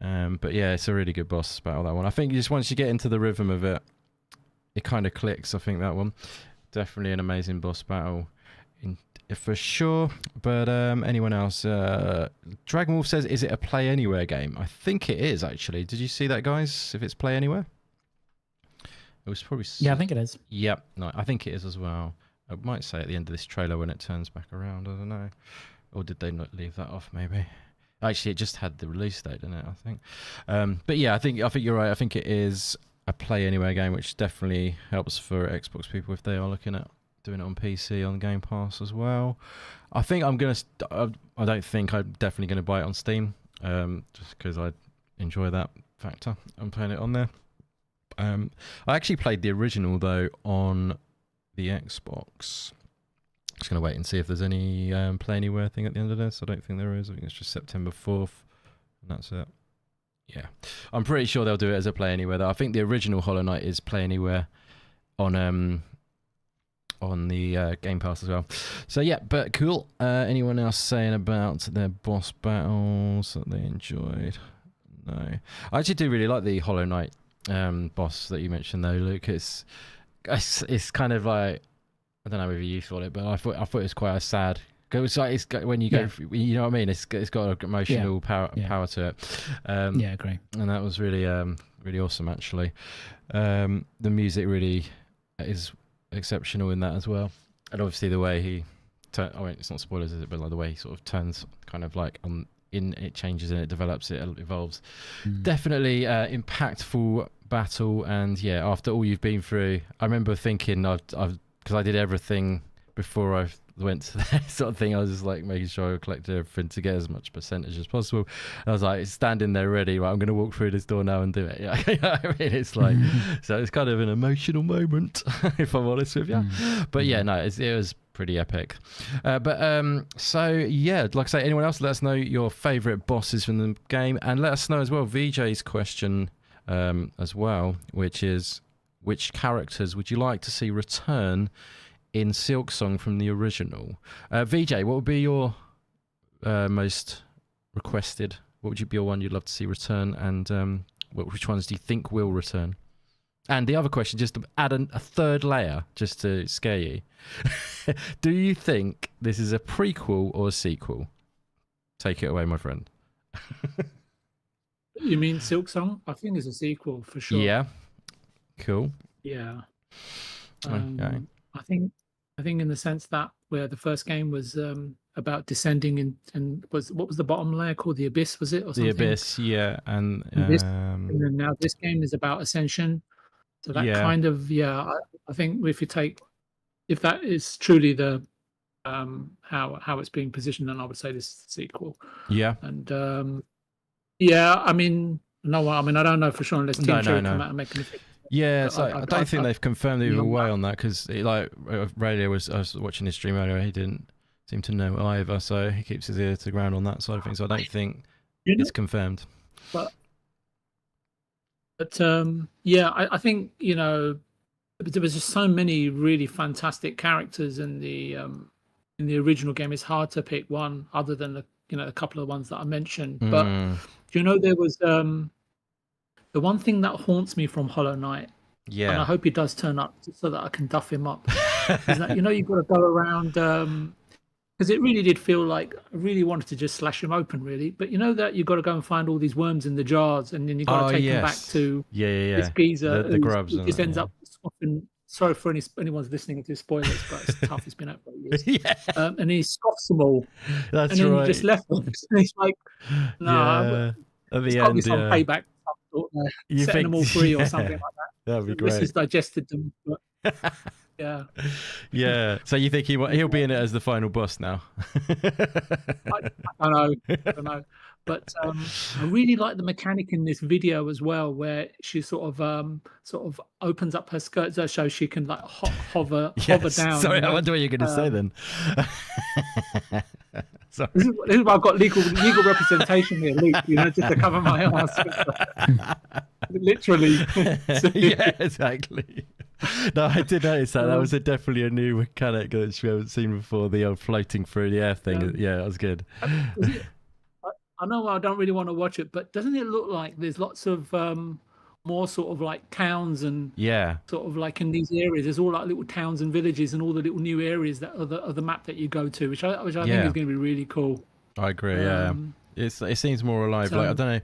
But yeah, it's a really good boss battle, that one. I think just once you get into the rhythm of it, it kind of clicks. I think that one definitely an amazing boss battle, for sure. But anyone else? Dragon Wolf says, "Is it a play anywhere game?" I think it is actually. Did you see that, guys? If it's play anywhere. It was probably... Yeah, I think it is. Yep. No, I think it is as well. I might say at the end of this trailer when it turns back around. I don't know. Or did they not leave that off, maybe? Actually, it just had the release date, didn't it, I think? But yeah, I think you're right. I think it is a play anywhere game, which definitely helps for Xbox people if they are looking at doing it on PC, on Game Pass as well. I think I'm definitely going to buy it on Steam. just because I enjoy that factor. I'm playing it on there. I actually played the original though on the Xbox. Just gonna wait and see if there's any Play Anywhere thing at the end of this. I don't think there is. I think it's just September 4th, and that's it. Yeah, I'm pretty sure they'll do it as a Play Anywhere though. I think the original Hollow Knight is Play Anywhere on the Game Pass as well. So yeah, but cool. Anyone else saying about their boss battles that they enjoyed? No, I actually do really like the Hollow Knight boss that you mentioned though, Luke. It's kind of like, I don't know if you thought it, but I thought it was quite a sad. It's like it's when you go, you know what I mean. It's got an emotional power to it. Yeah, agree. And that was really really awesome actually. The music really is exceptional in that as well, and obviously the way he I mean, it's not spoilers, is it? But like the way he sort of turns, kind of like it changes and it develops, it evolves. Definitely impactful battle, and yeah, after all you've been through, I remember thinking I've because I did everything before I went to that sort of thing. I was just like making sure I collected everything to get as much percentage as possible. I was like standing there ready, right, I'm going to walk through this door now and do it. Yeah, I mean, it's like, so it's kind of an emotional moment, if I'm honest with you. But yeah, no, it was pretty epic. So yeah, like I say, anyone else, let us know your favourite bosses from the game, and let us know as well VJ's question as well, which is, which characters would you like to see return in Silksong from the original? VJ, what would be your most requested? What would be your one you'd love to see return, and which ones do you think will return? And the other question, just to add a third layer, just to scare you. Do you think this is a prequel or a sequel? Take it away, my friend. You mean Silksong? I think it's a sequel for sure. Yeah. Cool. Yeah. Okay. I think in the sense that where the first game was about descending and what was the bottom layer called? The Abyss, was it? Or something? The Abyss, yeah. And and then now this game is about ascension. So that kind of, I think if that is truly the how it's being positioned, then I would say this is the sequel. Yeah. And I mean, I don't know for sure unless Team Cherry come out and make anything. Yeah, so I don't think they've confirmed either way on that, because like Radio I was watching his stream earlier, he didn't seem to know either, so he keeps his ear to the ground on that side of things. So I don't think it's confirmed. But I think, there was just so many really fantastic characters in the original game. It's hard to pick one other than a couple of ones that I mentioned. But there was the one thing that haunts me from Hollow Knight, and I hope he does turn up so that I can duff him up, is that you've got to go around, because it really did feel like I really wanted to just slash him open, really. But that you've got to go and find all these worms in the jars, and then you've got to take him back to this geezer the grubs, who just ends up scoffing. Sorry for anyone's listening to spoilers, but it's tough. It's been out for years. And he scoffs them all. That's and then right. he just left them. And he's like, no, at the end, some payback. You setting them all free or something like that. That'd be great. This has digested them. But, yeah. So you think he'll be in it as the final boss now? I don't know. But I really like the mechanic in this video as well, where she sort of opens up her skirt so she can like hover down. Sorry, I wonder what you're going to say then. Sorry. This is why I've got legal representation here, Luke. Just to cover my ass. Literally. Yeah, exactly. No, I did notice that. That was definitely a new mechanic that we haven't seen before. The old floating through the air thing. Yeah, that was good. I know I don't really want to watch it, but doesn't it look like there's lots of more sort of like towns and sort of like in these areas, there's all like little towns and villages and all the little new areas that are the map that you go to, which I think is going to be really cool. I agree. It seems more alive. Like I don't know.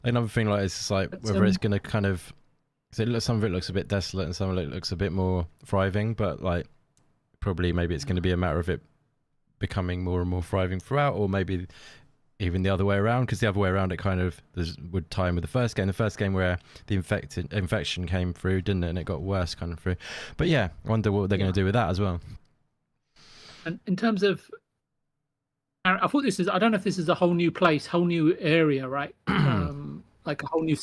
Another thing like it's like whether it's going to kind of. Some of it looks a bit desolate and some of it looks a bit more thriving, but like probably maybe it's going to be a matter of it becoming more and more thriving throughout, or maybe even the other way around, because the other way around it kind of would tie in with the first game where the infection came through, didn't it, and it got worse kind of through. But yeah, I wonder what they're going to do with that as well. And in terms of I thought this is. I don't know if this is a whole new place, whole new area, right? Like a whole new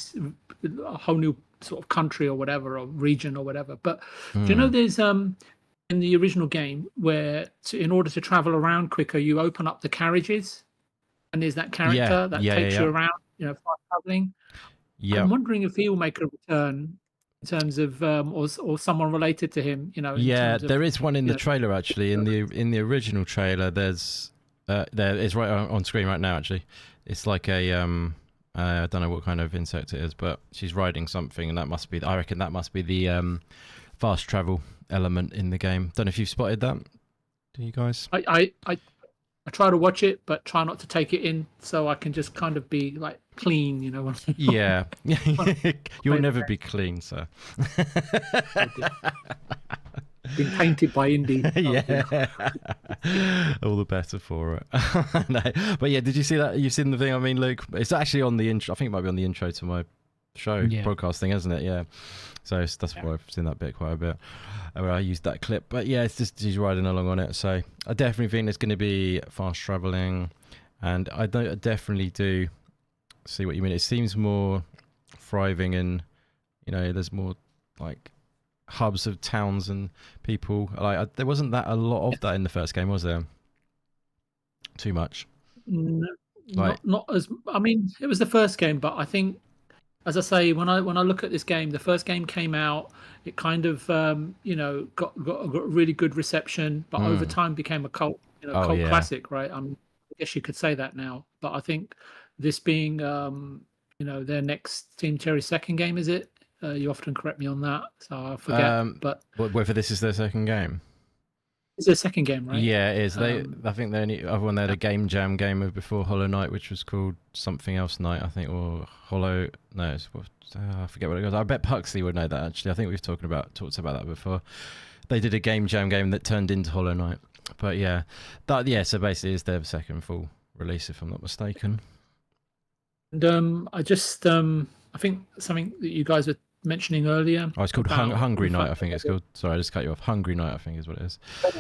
sort of country or whatever, or region or whatever. But do you know there's in the original game where in order to travel around quicker, you open up the carriages, and there's that character that takes you around, fast traveling. Yeah, I'm wondering if he will make a return in terms of or someone related to him. Yeah, there is one in the trailer actually. In the original trailer, there's there is right on screen right now. Actually, it's like a I don't know what kind of insect it is, but she's riding something, and I reckon that must be the fast travel element in the game. Don't know if you've spotted that. Do you guys? I try to watch it, but try not to take it in, so I can just kind of be like clean, Yeah, you'll never be clean, sir. Been painted by Indy. Yeah, all the better for it. No. But yeah, did you see that? You've seen the thing? I mean, Luke, it's actually on the intro. I think it might be on the intro to my show broadcasting, isn't it? Yeah. So that's why I've seen that bit quite a bit. Where I used that clip, but yeah, it's just he's riding along on it. So I definitely think there's going to be fast traveling, and I definitely do see what you mean. It seems more thriving, and there's more like hubs of towns and people. Like there wasn't that a lot of that in the first game, was there? Too much. No, not as. I mean, it was the first game, but I think, as I say, when I look at this game, the first game came out. It kind of got really good reception, but over time became a cult classic, right? I guess you could say that now. But I think this being their next Team Cherry's second game, is it? You often correct me on that, so I forget. But whether this is their second game. It's their second game, right? Yeah, it is. I think the only other one they had a game jam game of before Hollow Knight, which was called something else Knight, I think, or Hollow. No, I forget what it was. I bet Puxley would know that actually. I think we've talked about that before. They did a game jam game that turned into Hollow Knight. But yeah, so basically, it's their second full release, if I'm not mistaken. And I think something that you guys were mentioning earlier. Oh, it's called Hungry Night, I think it's called. Sorry, I just cut you off. Hungry Night, I think is what it is.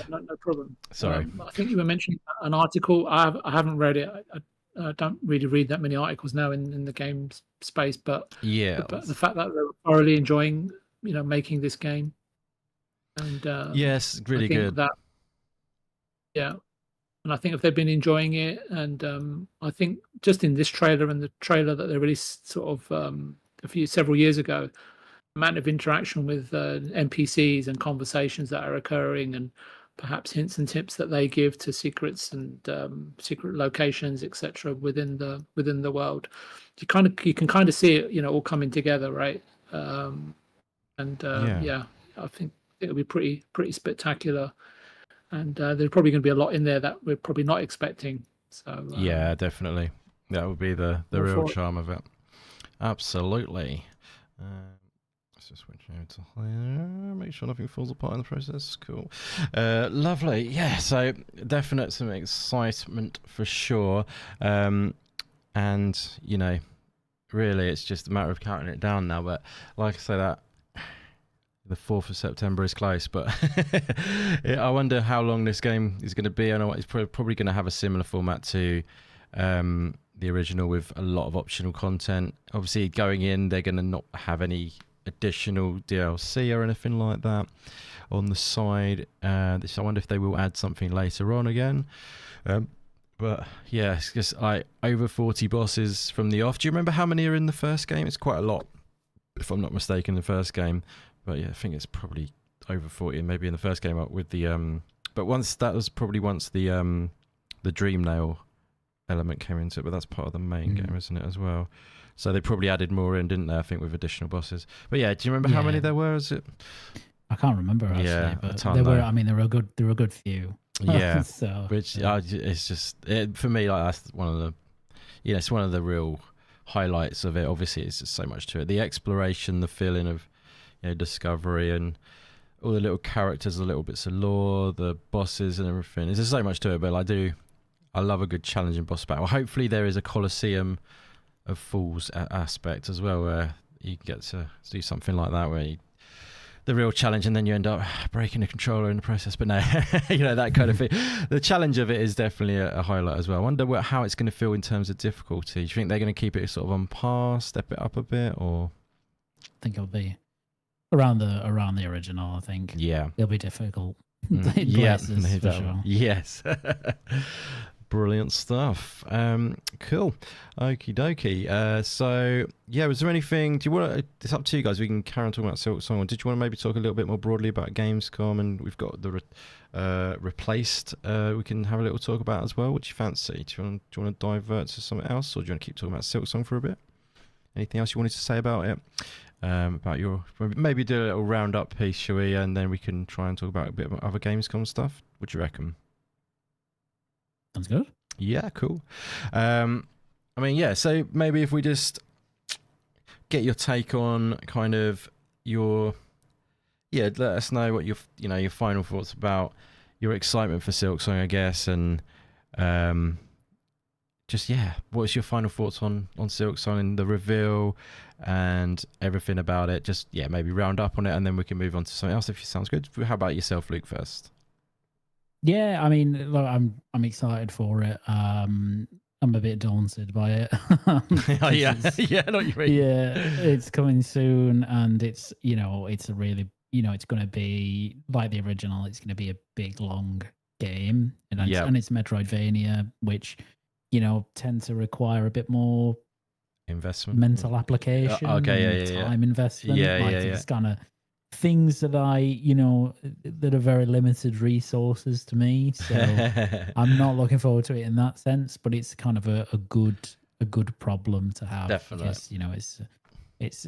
No problem. Sorry. I think you were mentioning an article. I haven't read it. I don't really read that many articles now in the game space, but but the fact that they're thoroughly enjoying, making this game, and yes, really good. And I think if they've been enjoying it, and I think just in this trailer and the trailer that they released sort of several years ago, the amount of interaction with NPCs and conversations that are occurring, and perhaps hints and tips that they give to secrets and secret locations, etc., within the world, you can kind of see it, all coming together, right? I think it'll be pretty spectacular, and there's probably going to be a lot in there that we're probably not expecting. So yeah, definitely, that would be the real charm of it. Absolutely. Let's just switch over to here. Make sure nothing falls apart in the process. Cool. Lovely. Yeah, so definite some excitement for sure. And, really it's just a matter of counting it down now. But like I say, that the 4th of September is close. But I wonder how long this game is going to be. I know it's probably going to have a similar format to the original, with a lot of optional content. Obviously, going in, they're going to not have any additional DLC or anything like that on the side. I wonder if they will add something later on again. But yeah, it's just like over 40 bosses from the off. Do you remember how many are in the first game? It's quite a lot, if I'm not mistaken, the first game. But yeah, I think it's probably over 40, and maybe in the first game with the but once the Dream Nail element came into it, but that's part of the main game, isn't it, as well? So they probably added more in, didn't they? I think with additional bosses. But yeah, do you remember how many there were? Is it? I can't remember actually, but there were. I mean, there were a good few. Yeah, so which it's just for me, like that's one of the, it's one of the real highlights of it. Obviously, it's just so much to it. The exploration, the feeling of discovery, and all the little characters, the little bits of lore, the bosses, and everything. There's just so much to it. But I love a good challenging boss battle. Hopefully there is a Colosseum of Fools aspect as well, where you get to do something like that, where the real challenge, and then you end up breaking the controller in the process. But no, that kind of thing. The challenge of it is definitely a highlight as well. I wonder how it's going to feel in terms of difficulty. Do you think they're going to keep it sort of on par, step it up a bit, or? I think it'll be around the original. I think. Yeah. It'll be difficult. Yeah. For sure. Yes. Brilliant stuff. Cool. Okie dokie. So yeah, was there anything? Do you want to? It's up to you guys. We can carry on talking about Silksong. Or did you want to maybe talk a little bit more broadly about Gamescom? And we've got the replaced. We can have a little talk about as well. What do you fancy? Do you want to divert to something else, or do you want to keep talking about Silksong for a bit? Anything else you wanted to say about it? About your maybe do a little roundup piece, shall we? And then we can try and talk about a bit of other Gamescom stuff. What do you reckon? Sounds good. Yeah, cool. I mean, yeah. So maybe if we just get your take on kind of let us know what your final thoughts about your excitement for Silksong, I guess, and what's your final thoughts on Silksong and the reveal and everything about it? Just maybe round up on it, and then we can move on to something else if it sounds good. How about yourself, Luke, first? Yeah, I mean, look, I'm excited for it. I'm a bit daunted by it. Yeah, I know what you mean. Yeah, it's coming soon, and it's it's a really it's going to be like the original. It's going to be a big, long game, and it's Metroidvania, which tend to require a bit more investment, mental application, time investment. It's kind of things that that are very limited resources to me, so I'm not looking forward to it in that sense, but it's kind of a good problem to have. Definitely. Because, it's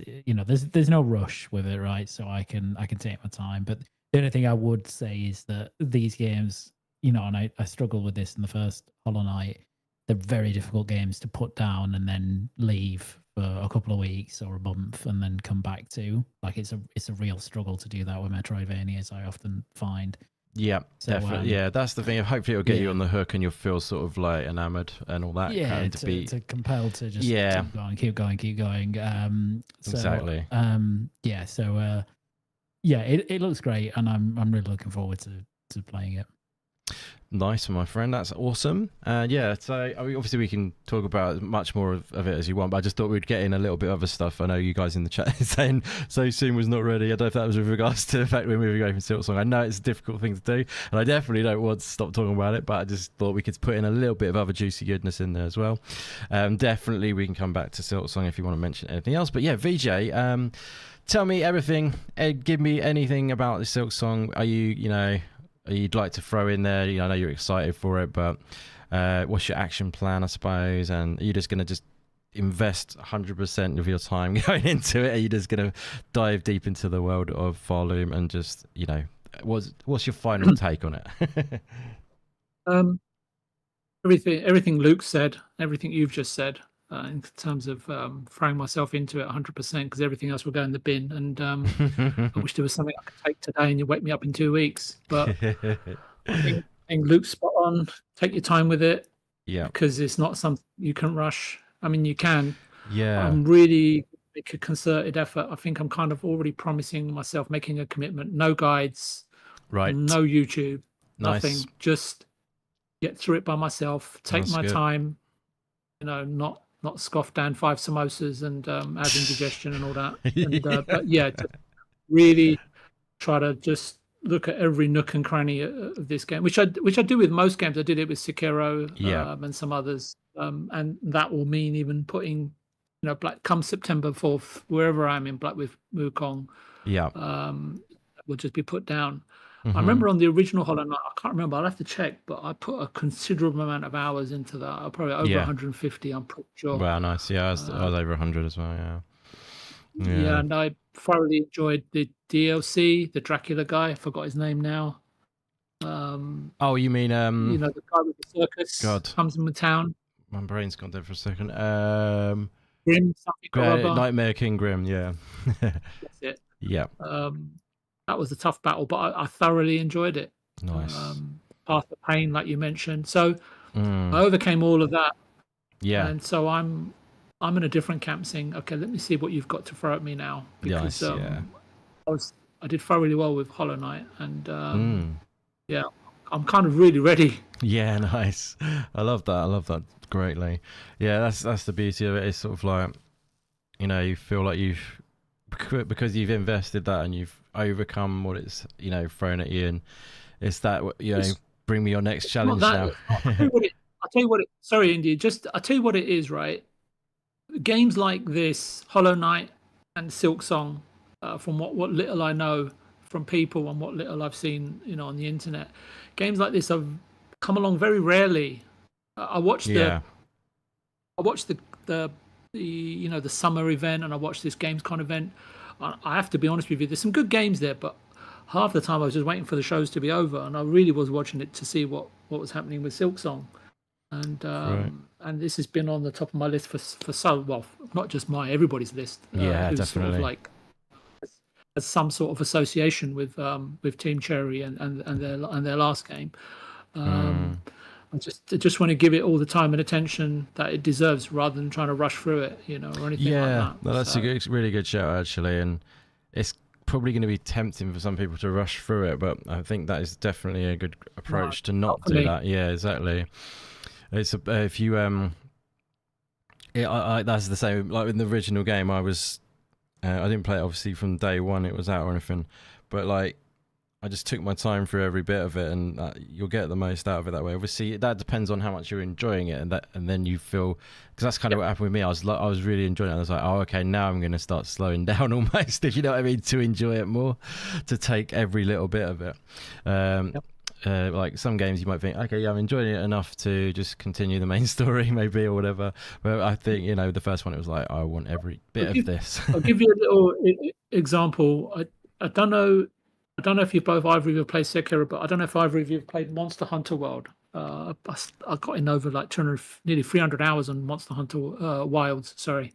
there's no rush with it, right? So I can take my time. But the only thing I would say is that these games, and I struggled with this in the first Hollow Knight, they're very difficult games to put down and then leave for a couple of weeks or a month and then come back to. Like it's a real struggle to do that with Metroidvanias, I often find. Yeah, so, definitely. That's the thing. Hopefully it'll get you on the hook and you'll feel sort of like enamored and all that. Yeah, to compelled to just keep going. Exactly. It looks great, and I'm really looking forward to playing it. Nice, my friend. That's awesome. So I mean, obviously we can talk about much more of it as you want, but I just thought we'd get in a little bit of other stuff. I know you guys in the chat saying so soon was not ready. I don't know if that was with regards to the fact we're moving away from Silksong. I know it's a difficult thing to do, and I definitely don't want to stop talking about it, but I just thought we could put in a little bit of other juicy goodness in there as well. Definitely we can come back to Silksong if you want to mention anything else. But yeah, VJ, tell me everything. Give me anything about the Silksong. Are you'd like to throw in there? I know you're excited for it, but what's your action plan, I suppose? And are you just going to invest 100% of your time going into it? Are you just going to dive deep into the world of Farloom and just, what's your final take on it? Everything Luke said, everything you've just said, in terms of throwing myself into it 100%, because everything else will go in the bin. And I wish there was something I could take today and you wake me up in 2 weeks. But I think Luke's spot on. Take your time with it. Yeah. Because it's not something you can rush. I mean, you can. Yeah. I'm really make a concerted effort. I think I'm kind of already promising myself, making a commitment. No guides. Right. No YouTube. Nice. Nothing. Just get through it by myself. Take my time. Not scoff down 5 samosas and have indigestion and all that. And, but yeah, to really try to just look at every nook and cranny of this game, which I do with most games. I did it with Sekiro and some others, and that will mean even putting, come September 4th, wherever I'm in Black with Wukong, will just be put down. I remember on the original Hollow Knight, I can't remember, I'll have to check, but I put a considerable amount of hours into that. Probably over 150, I'm pretty sure. Wow, nice. Yeah, I was over 100 as well, yeah, and I thoroughly enjoyed the DLC, the Dracula guy, I forgot his name now. Oh, you mean... the guy with the circus comes in the town. My brain's gone dead for a second. Grim, something Nightmare King Grim, yeah. That's it. Yeah. That was a tough battle, but I thoroughly enjoyed it. Nice. Path of Pain, like you mentioned. So I overcame all of that. Yeah. And so I'm in a different camp saying, okay, let me see what you've got to throw at me now. Because nice, I did thoroughly well with Hollow Knight, and yeah, I'm kind of really ready. Yeah, nice. I love that. I love that greatly. Yeah, that's the beauty of it. It's sort of like, you know, you feel like you've, because you've invested that and you've overcome what it's, you know, thrown at you, and it's that, you know, bring me your next challenge now. I'll tell you what it. Sorry, Indy. I'll tell you what it is. Right, games like this, Hollow Knight and Silksong, from what little I know from people and what little I've seen, you know, on the internet, games like this have come along very rarely. I watched the you know, the summer event, and I watched this Gamescom event. I have to be honest with you, there's some good games there, but half the time I was just waiting for the shows to be over, and I really was watching it to see what was happening with Silksong. And and this has been on the top of my list for so, well, not just everybody's list. Yeah, who's definitely. sort of like as some sort of association with Team Cherry and their last game. I just want to give it all the time and attention that it deserves, rather than trying to rush through it, you know, or anything like that. Yeah, no, that's a really good shout, actually, and it's probably going to be tempting for some people to rush through it, but I think that is definitely a good approach to not do that. Yeah, exactly. It's if you that's the same. Like in the original game, I didn't play it obviously from day one it was out or anything, but like I just took my time through every bit of it, and you'll get the most out of it that way. Obviously, that depends on how much you're enjoying it, and then you feel, because that's kind of what happened with me. I was really enjoying it. I was like, oh, okay, now I'm going to start slowing down almost, if you know what I mean, to enjoy it more, to take every little bit of it. Like some games you might think, okay, yeah, I'm enjoying it enough to just continue the main story maybe, or whatever. But I think, you know, the first one, it was like, I want every bit of this. I'll give you a little example. I don't know if you both, either of you have played Sekiro, but I don't know if either of you have played Monster Hunter World. I got in over like nearly 300 hours on Monster Hunter Wilds. Sorry.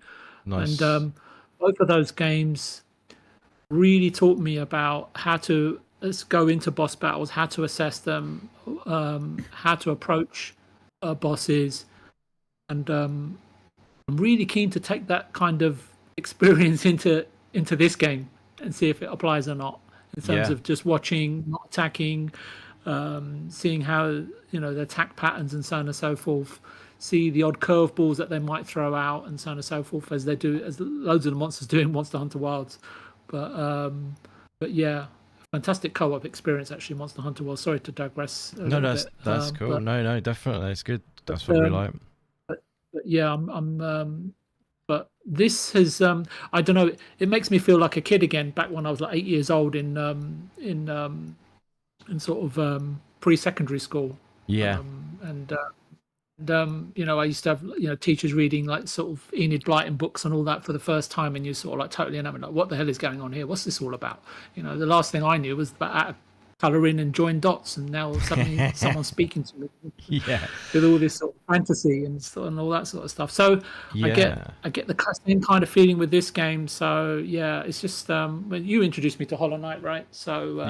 Nice. And both of those games really taught me about how to go into boss battles, how to assess them, how to approach bosses, and I'm really keen to take that kind of experience into this game and see if it applies or not, in terms of just watching, not attacking, seeing how, you know, the attack patterns and so on and so forth, see the odd curveballs that they might throw out and so on and so forth, as loads of the monsters do in Monster Hunter Wilds. But yeah, fantastic co-op experience actually, Monster Hunter World. Sorry to digress. That's cool. No, definitely, it's good. That's what we like. But yeah, but this has I don't know. It makes me feel like a kid again, back when I was like 8 years old in sort of pre-secondary school. Yeah. You know, I used to have, you know, teachers reading like sort of Enid Blyton books and all that for the first time, and you sort of like totally enamored, like, what the hell is going on here? What's this all about? You know, the last thing I knew was about color in and join dots, and now suddenly someone's speaking to me. Yeah. With all this sort of fantasy and all that sort of stuff. So I get the same kind of feeling with this game. So yeah, it's just when you introduced me to Hollow Knight, right? So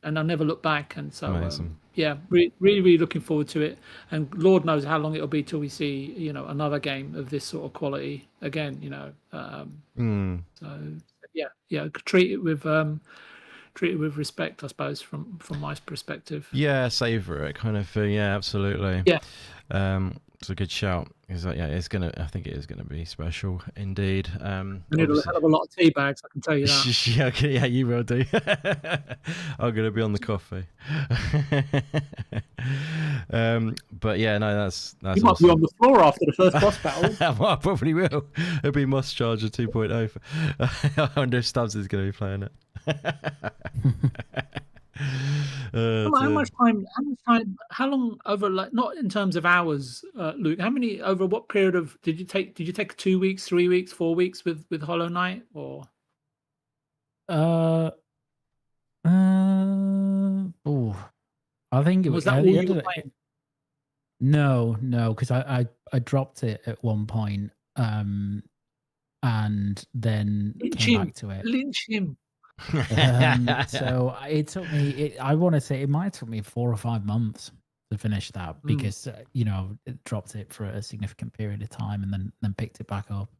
and I never looked back, and so yeah, really looking forward to it. And Lord knows how long it'll be till we see, you know, another game of this sort of quality again. You know, so yeah, treat it with respect, I suppose, from my perspective. Yeah, savor it, kind of thing. Yeah, absolutely. Yeah. It's a good shout. Is that, I think it is gonna be special indeed. You need a hell of a lot of tea bags, I can tell you that. Yeah, you will do. I'm gonna be on the coffee. But yeah, no, that's you might be on the floor after the first boss battle. Well, I probably will. It'll be Moss Charger 2.0. I wonder if Stubbs is gonna be playing it. How much time, how long, over, like, not in terms of hours, Luke, over what period of, did you take 2 weeks, 3 weeks, 4 weeks with Hollow Knight, or? I think it was that all you were playing? No, because I dropped it at one point, and then came back to it. Lynch him. So it took me, I want to say it might have took me 4 or 5 months to finish that, because you know, it dropped it for a significant period of time, and then picked it back up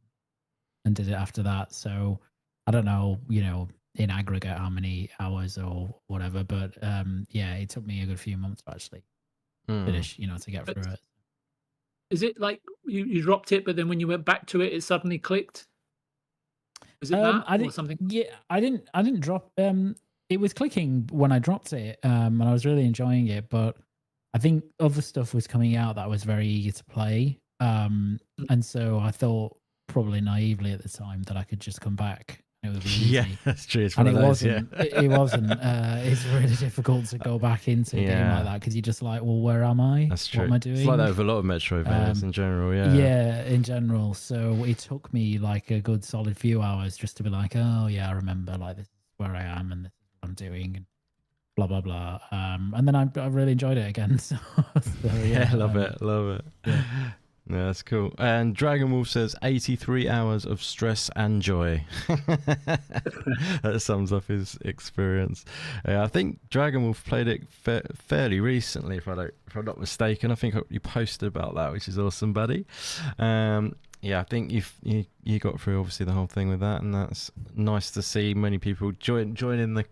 and did it after that. So I don't know, you know, in aggregate how many hours or whatever, but yeah, it took me a good few months to actually finish, to get through it. Is it like you dropped it, but then when you went back to it, it suddenly clicked? Was it that or something? Yeah, I didn't drop. It was clicking when I dropped it, and I was really enjoying it. But I think other stuff was coming out that I was very eager to play, and so I thought, probably naively at the time, that I could just come back. It would be easy. Yeah, that's true. It's and one it of those, wasn't. It wasn't. It's really difficult to go back into a game like that because you're just like, well, where am I? That's true. What am I doing? It's like that with a lot of Metroidvanias in general. Yeah. Yeah, in general. So it took me like a good solid few hours just to be like, oh yeah, I remember. Like, this is where I am and this is what I'm doing and blah blah blah. And then I really enjoyed it again. So, yeah, love it. Yeah. Yeah, that's cool. And Dragon Wolf says 83 hours of stress and joy. That sums up his experience. I think Dragon Wolf played it fairly recently, if I'm not mistaken. I think you posted about that, which is awesome, buddy. Yeah, I think you got through obviously the whole thing with that, and that's nice to see many people joining the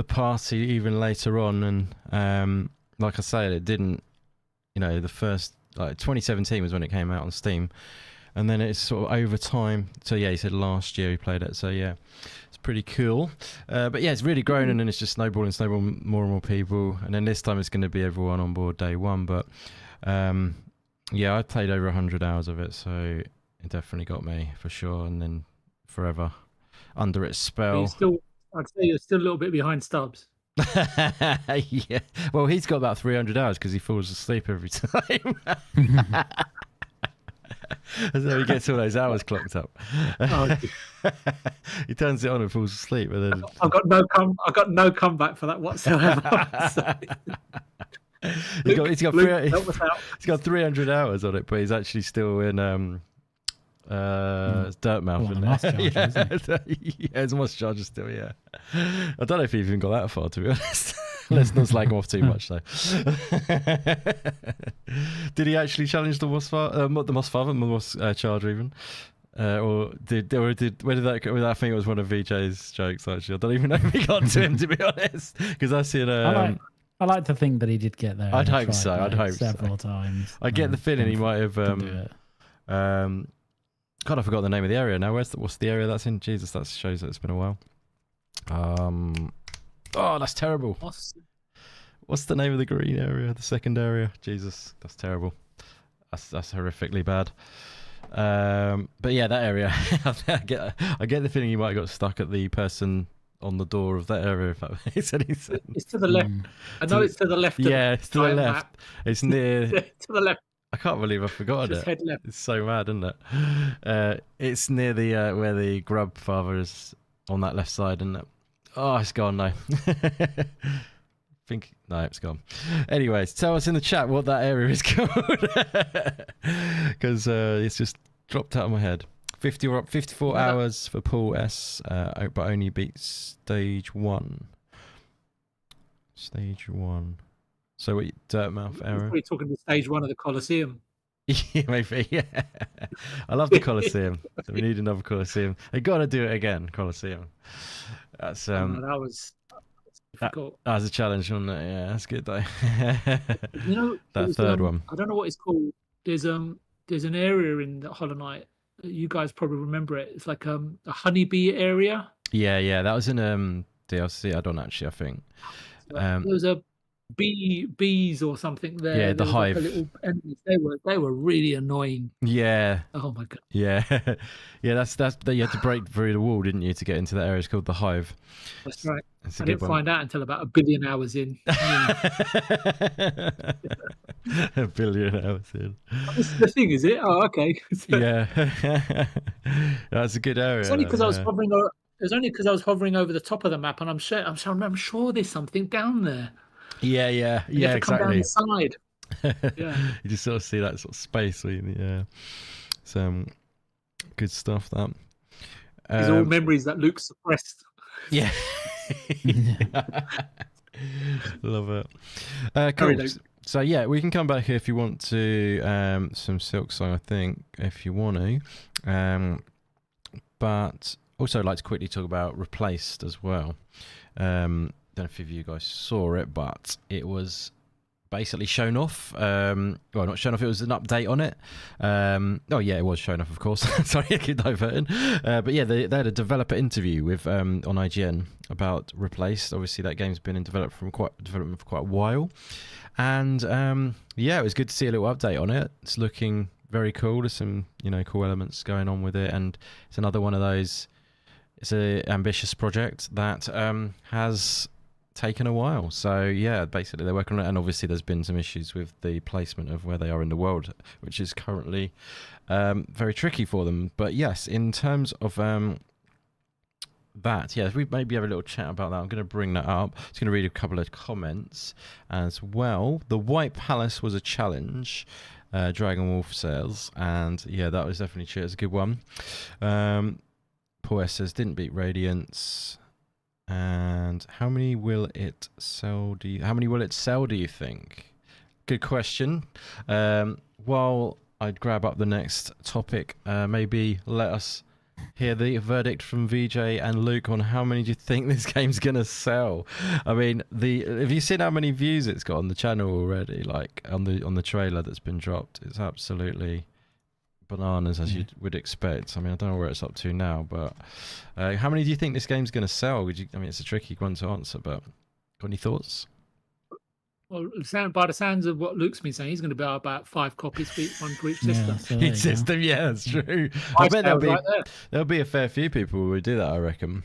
party even later on. And like I said, it didn't, the first. Like 2017 was when it came out on Steam, and then it's sort of over time. So yeah, he said last year he played it. So yeah, it's pretty cool. But yeah, it's really grown, and then it's just snowballing more and more people. And then this time it's going to be everyone on board day one. But yeah, I played over 100 hours of it, so it definitely got me for sure. And then forever under its spell. I'd say you're still a little bit behind Stubbs. Yeah, well, he's got about 300 hours because he falls asleep every time. So he gets all those hours clocked up. He turns it on and falls asleep, and then I've got no comeback for that whatsoever. He's got 300 hours on it, but he's actually still in Dirtmouth. Yeah, it's Monster Charger still. Yeah, I don't know if he even got that far, to be honest. Let's not slag him off too much, though. Did he actually challenge the Moss Charger even? Or did where did that? I think it was one of VJ's jokes. Actually, I don't even know if he got to him, to be honest, because I see it. I like to think that he did get there. I'd hope so. I'd hope several times. I get the feeling he might have. God, I forgot the name of the area now. What's the area that's in? Jesus, that shows that it's been a while. Oh, that's terrible. What's the name of the green area? The second area? Jesus, that's terrible. That's horrifically bad. But yeah, that area. I get the feeling you might have got stuck at the person on the door of that area. If that makes any sense. It's to the left. I know it's to the left. Yeah, it's to the left. Map. It's near. To the left. I can't believe I forgot it. Head left. It's so mad, isn't it? It's near the where the grub father is on that left side, isn't it? Oh, it's gone now. No, it's gone. Anyways, tell us in the chat what that area is called, because it's just dropped out of my head. 54 hours for Paul S, but only beat stage 1. Stage 1. So what, Dirtmouth area? We're talking to stage 1 of the Colosseum. Yeah, maybe. Yeah, I love the Colosseum. So we need another Colosseum. They got to do it again, Colosseum. That's that was difficult. That was a challenge, wasn't it? Yeah, that's good though. That third one. I don't know what it's called. There's an area in the Hollow Knight. You guys probably remember it. It's like a honeybee area. Yeah, that was in DLC add-on actually, I think. There was a bees or something there. Yeah, the hive. Like little enemies. They were really annoying. Yeah. Oh my god. Yeah, yeah. That's you had to break through the wall, didn't you, to get into that area? It's called the hive. That's right. I didn't find out until about 1 billion hours in. 1 billion hours in. That's the thing, is it? Oh, okay. Yeah. That's a good area. It's only because I was hovering. It was only because I was hovering over the top of the map, and I'm sure there's something down there. Yeah, exactly. Come down the side. Yeah, you just sort of see that sort of space. Yeah, some good stuff. That these are all memories that Luke suppressed. Yeah, love it. Cool. So yeah, we can come back here if you want to some Silksong. I think if you want to, but also like to quickly talk about Replaced as well. Don't know if you guys saw it, but it was basically shown off. Well, not shown off, it was an update on it. Oh yeah, it was shown off, of course. Sorry, I keep diverting. But yeah, they had a developer interview with on IGN about Replaced. Obviously that game's been in development for quite a while, and yeah, it was good to see a little update on it. It's looking very cool. There's some cool elements going on with it, and it's another one of those, it's an ambitious project that has taken a while. So yeah, basically they're working on it, and obviously there's been some issues with the placement of where they are in the world, which is currently very tricky for them. But yes, in terms of that, yeah, we maybe have a little chat about that. I'm going to bring that up. I'm just going to read a couple of comments as well. The White Palace was a challenge, Dragon Wolf says, and yeah, that was definitely true. It's a good one. Poised says didn't beat Radiance. And how many will it sell? Do you think? Good question. While I'd grab up the next topic, maybe let us hear the verdict from VJ and Luke on how many do you think this game's gonna sell. I mean, have you seen how many views it's got on the channel already? Like on the trailer that's been dropped, it's absolutely bananas, as you would expect. I mean, I don't know where it's up to now, but how many do you think this game's going to sell? I mean, it's a tricky one to answer, but got any thoughts? Well, by the sounds of what Luke's been saying, he's going to be about 5 copies for one for each system. Each system, yeah, that's true. I bet there'll be a fair few people who would do that, I reckon.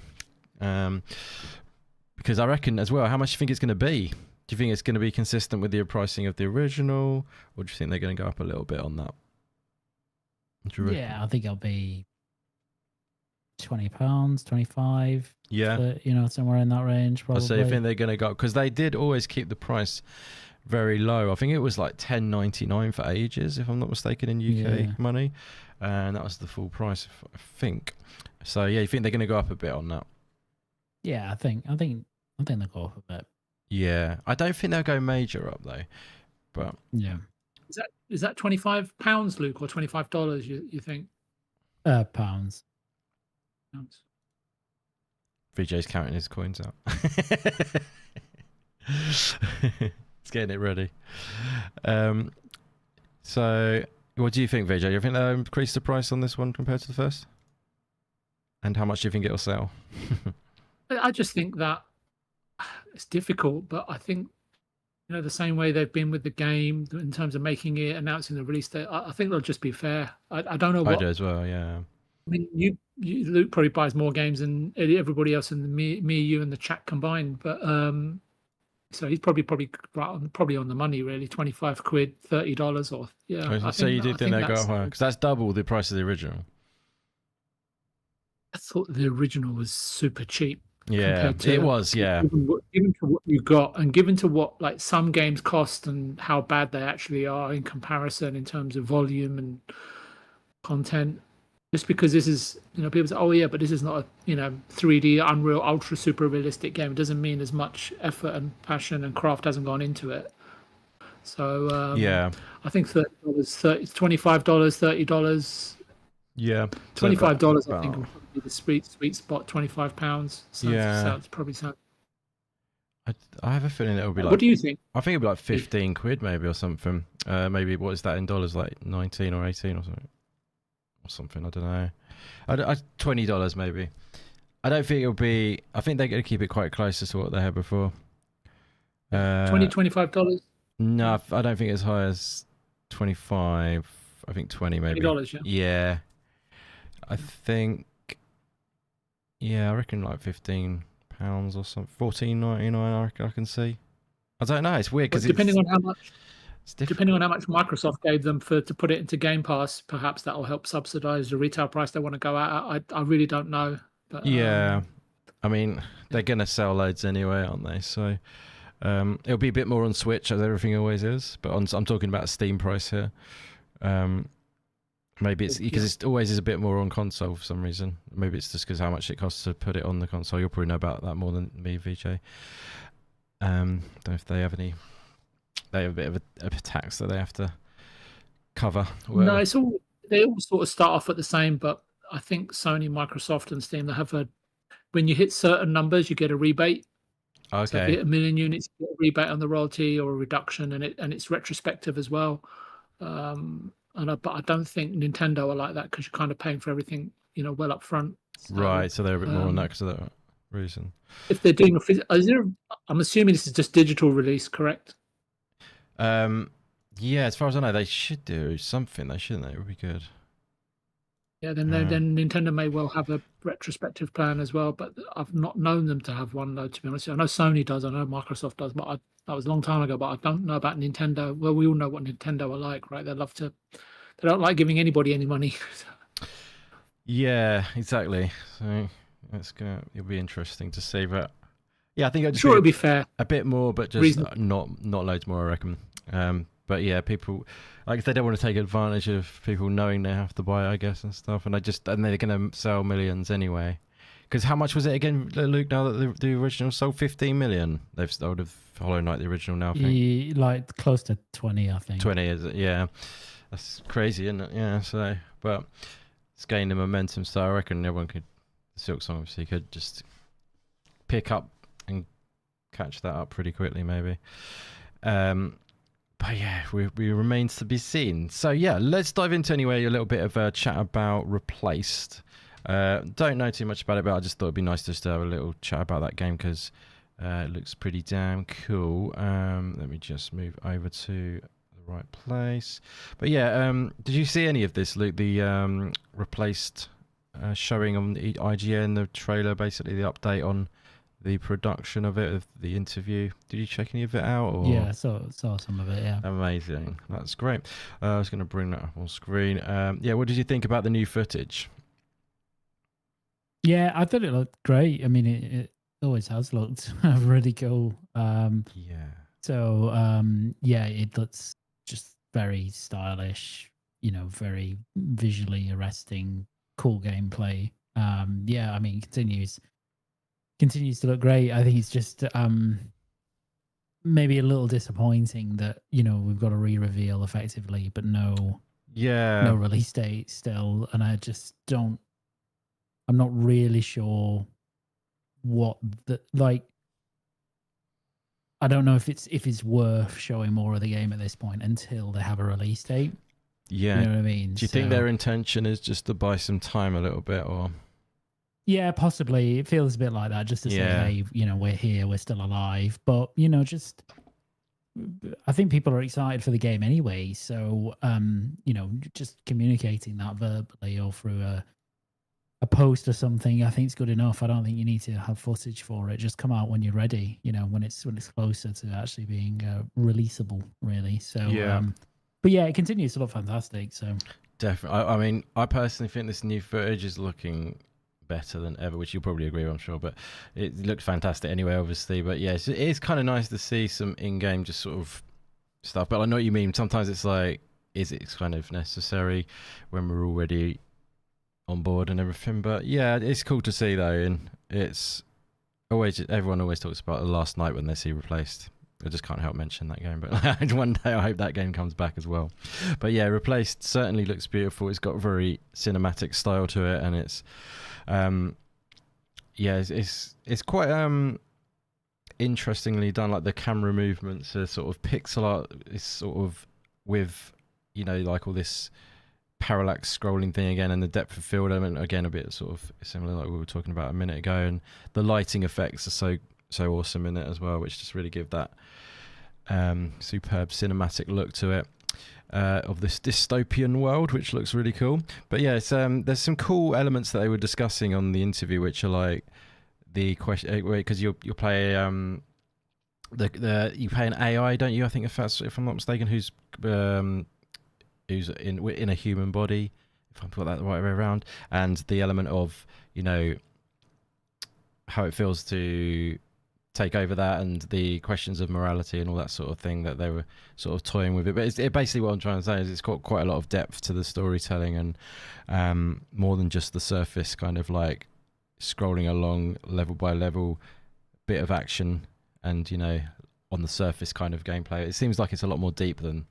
Because I reckon as well, how much do you think it's going to be? Do you think it's going to be consistent with the pricing of the original, or do you think they're going to go up a little bit on that? Yeah, I think it'll be £20, 25. Yeah, somewhere in that range. Probably. So you think they're going to go, because they did always keep the price very low. I think it was like $10.99 for ages, if I'm not mistaken, in UK money, and that was the full price, I think. So yeah, you think they're going to go up a bit on that? Yeah, I think they'll go up a bit. Yeah, I don't think they'll go major up though, but yeah. Is that £25, Luke, or $25? You think? Pounds. VJ's counting his coins out. He's getting it ready. So, what do you think, VJ? Do you think they'll increase the price on this one compared to the first? And how much do you think it'll sell? I just think that it's difficult, but I think the same way they've been with the game in terms of making it, announcing the release date. I think they'll just be fair. I don't know what. I do as well, yeah. I mean, Luke probably buys more games than everybody else, and me, you, and the chat combined. But so he's probably on the money, really. 25 quid, $30, or yeah. So you do think they go higher, because that's double the price of the original. I thought the original was super cheap. Yeah, it was. Yeah, given to what you got, and given to what like some games cost, and how bad they actually are in comparison in terms of volume and content. Just because this is, people say, oh yeah, but this is not a 3D Unreal Ultra super realistic game. It doesn't mean as much effort and passion and craft hasn't gone into it. So yeah, I think $30, $25, $30. Yeah, $25. I think would be the sweet spot. £25. Sounds probably sound. I have a feeling it would be like. What do you think? I think it'd be like 15 quid maybe, or something. Maybe what is that in dollars? Like 19 or 18 or something. I don't know. $20 maybe. I don't think it'll be. I think they're going to keep it quite close to what they had before. $25. No, I don't think as high as 25. I think 20 maybe. $20, yeah. I think. Yeah, I reckon like £15 or something. $14.99. I reckon I can see. I don't know. It's weird because depending on how much Microsoft gave them to put it into Game Pass, perhaps that will help subsidize the retail price they want to go at. I really don't know. But, yeah, I mean they're gonna sell loads anyway, aren't they? So it'll be a bit more on Switch, as everything always is. But I'm talking about a Steam price here. Maybe it's because it always is a bit more on console for some reason. Maybe it's just because how much it costs to put it on the console. You'll probably know about that more than me, VJ. Don't know if they have any. They have a bit of a tax that they have to cover. Well, no, they all sort of start off at the same, but I think Sony, Microsoft, and Steam, they have when you hit certain numbers, you get a rebate. Okay. So if you hit 1 million units, you get a rebate on the royalty or a reduction, and it's retrospective as well. But I don't think Nintendo are like that, because you're kind of paying for everything, well up front. So, right, so they're a bit more on that because of that reason. If they're doing I'm assuming this is just digital release, correct? Yeah, as far as I know, they should do something. They shouldn't. It would be good. Yeah, then Nintendo may well have a retrospective plan as well, but I've not known them to have one, though, to be honest. I know Sony does, I know Microsoft does, but that was a long time ago, but I don't know about Nintendo. Well, we all know what Nintendo are like, right? They don't like giving anybody any money. Yeah, exactly. So it'll be interesting to see, but yeah, I think I'm sure it'll be fair. A bit more, but just not loads more, I reckon. But yeah, people, like, they don't want to take advantage of people knowing they have to buy it, I guess, and stuff. And they're going to sell millions anyway. Because how much was it again, Luke? Now that the original sold 15 million, they've sold of Hollow Knight, the original now. I think. Like close to 20, I think. 20 is it? Yeah, that's crazy, isn't it? Yeah. So, but it's gaining momentum. So I reckon everyone Silksong obviously could just pick up and catch that up pretty quickly, maybe. But yeah, we remains to be seen. So yeah, let's dive into anyway a little bit of a chat about Replaced. Don't know too much about it, but I just thought it'd be nice just to have a little chat about that game because it looks pretty damn cool. Let me just move over to the right place. But yeah, did you see any of this, Luke? The Replaced showing on the IGN, the trailer, basically the update on the production of it, of the interview. Did you check any of it out? Or? Yeah, saw some of it, yeah. Amazing. That's great. I was going to bring that up on screen. Yeah, what did you think about the new footage? Yeah, I thought it looked great. I mean, it always has looked really cool. Yeah. So, yeah, it looks just very stylish, very visually arresting, cool gameplay. Yeah, I mean, continues to look great. I think it's just maybe a little disappointing that we've got a re-reveal effectively, but no release date still, and I'm not really sure what I don't know if it's worth showing more of the game at this point until they have a release date. Yeah, you know what I mean. Do you think their intention is just to buy some time a little bit, or? Yeah, possibly. It feels a bit like that, just to say, hey, we're here, we're still alive. But, I think people are excited for the game anyway. So, just communicating that verbally or through a post or something, I think is good enough. I don't think you need to have footage for it. Just come out when you're ready, when it's closer to actually being releasable, really. So, but yeah, it continues to look fantastic. So, definitely. I mean, I personally think this new footage is looking better than ever, which you'll probably agree with, I'm sure, but it looked fantastic anyway, obviously. But yeah, it is kind of nice to see some in-game just sort of stuff, but I know what you mean. Sometimes it's like, is it kind of necessary when we're already on board and everything? But yeah, it's cool to see though, and it's always, everyone always talks about the last night when they see Replaced. I just can't help mention that game, but one day I hope that game comes back as well. But yeah, Replaced certainly looks beautiful. It's got a very cinematic style to it, and it's it's quite interestingly done. Like the camera movements are sort of pixel art. It's sort of with like all this parallax scrolling thing again, and the depth of field element again, a bit sort of similar like we were talking about a minute ago. And the lighting effects are so awesome in it as well, which just really give that superb cinematic look to it. Of this dystopian world, which looks really cool. But yeah, it's, there's some cool elements that they were discussing on the interview, which are like the question, because you play you play an AI, don't you? I think if I'm not mistaken, who's in a human body, if I put that the right way around, and the element of how it feels to take over that, and the questions of morality and all that sort of thing that they were sort of toying with it. But basically what I'm trying to say is it's got quite a lot of depth to the storytelling, and more than just the surface kind of like scrolling along level by level bit of action and on the surface kind of gameplay. It seems like it's a lot more deep than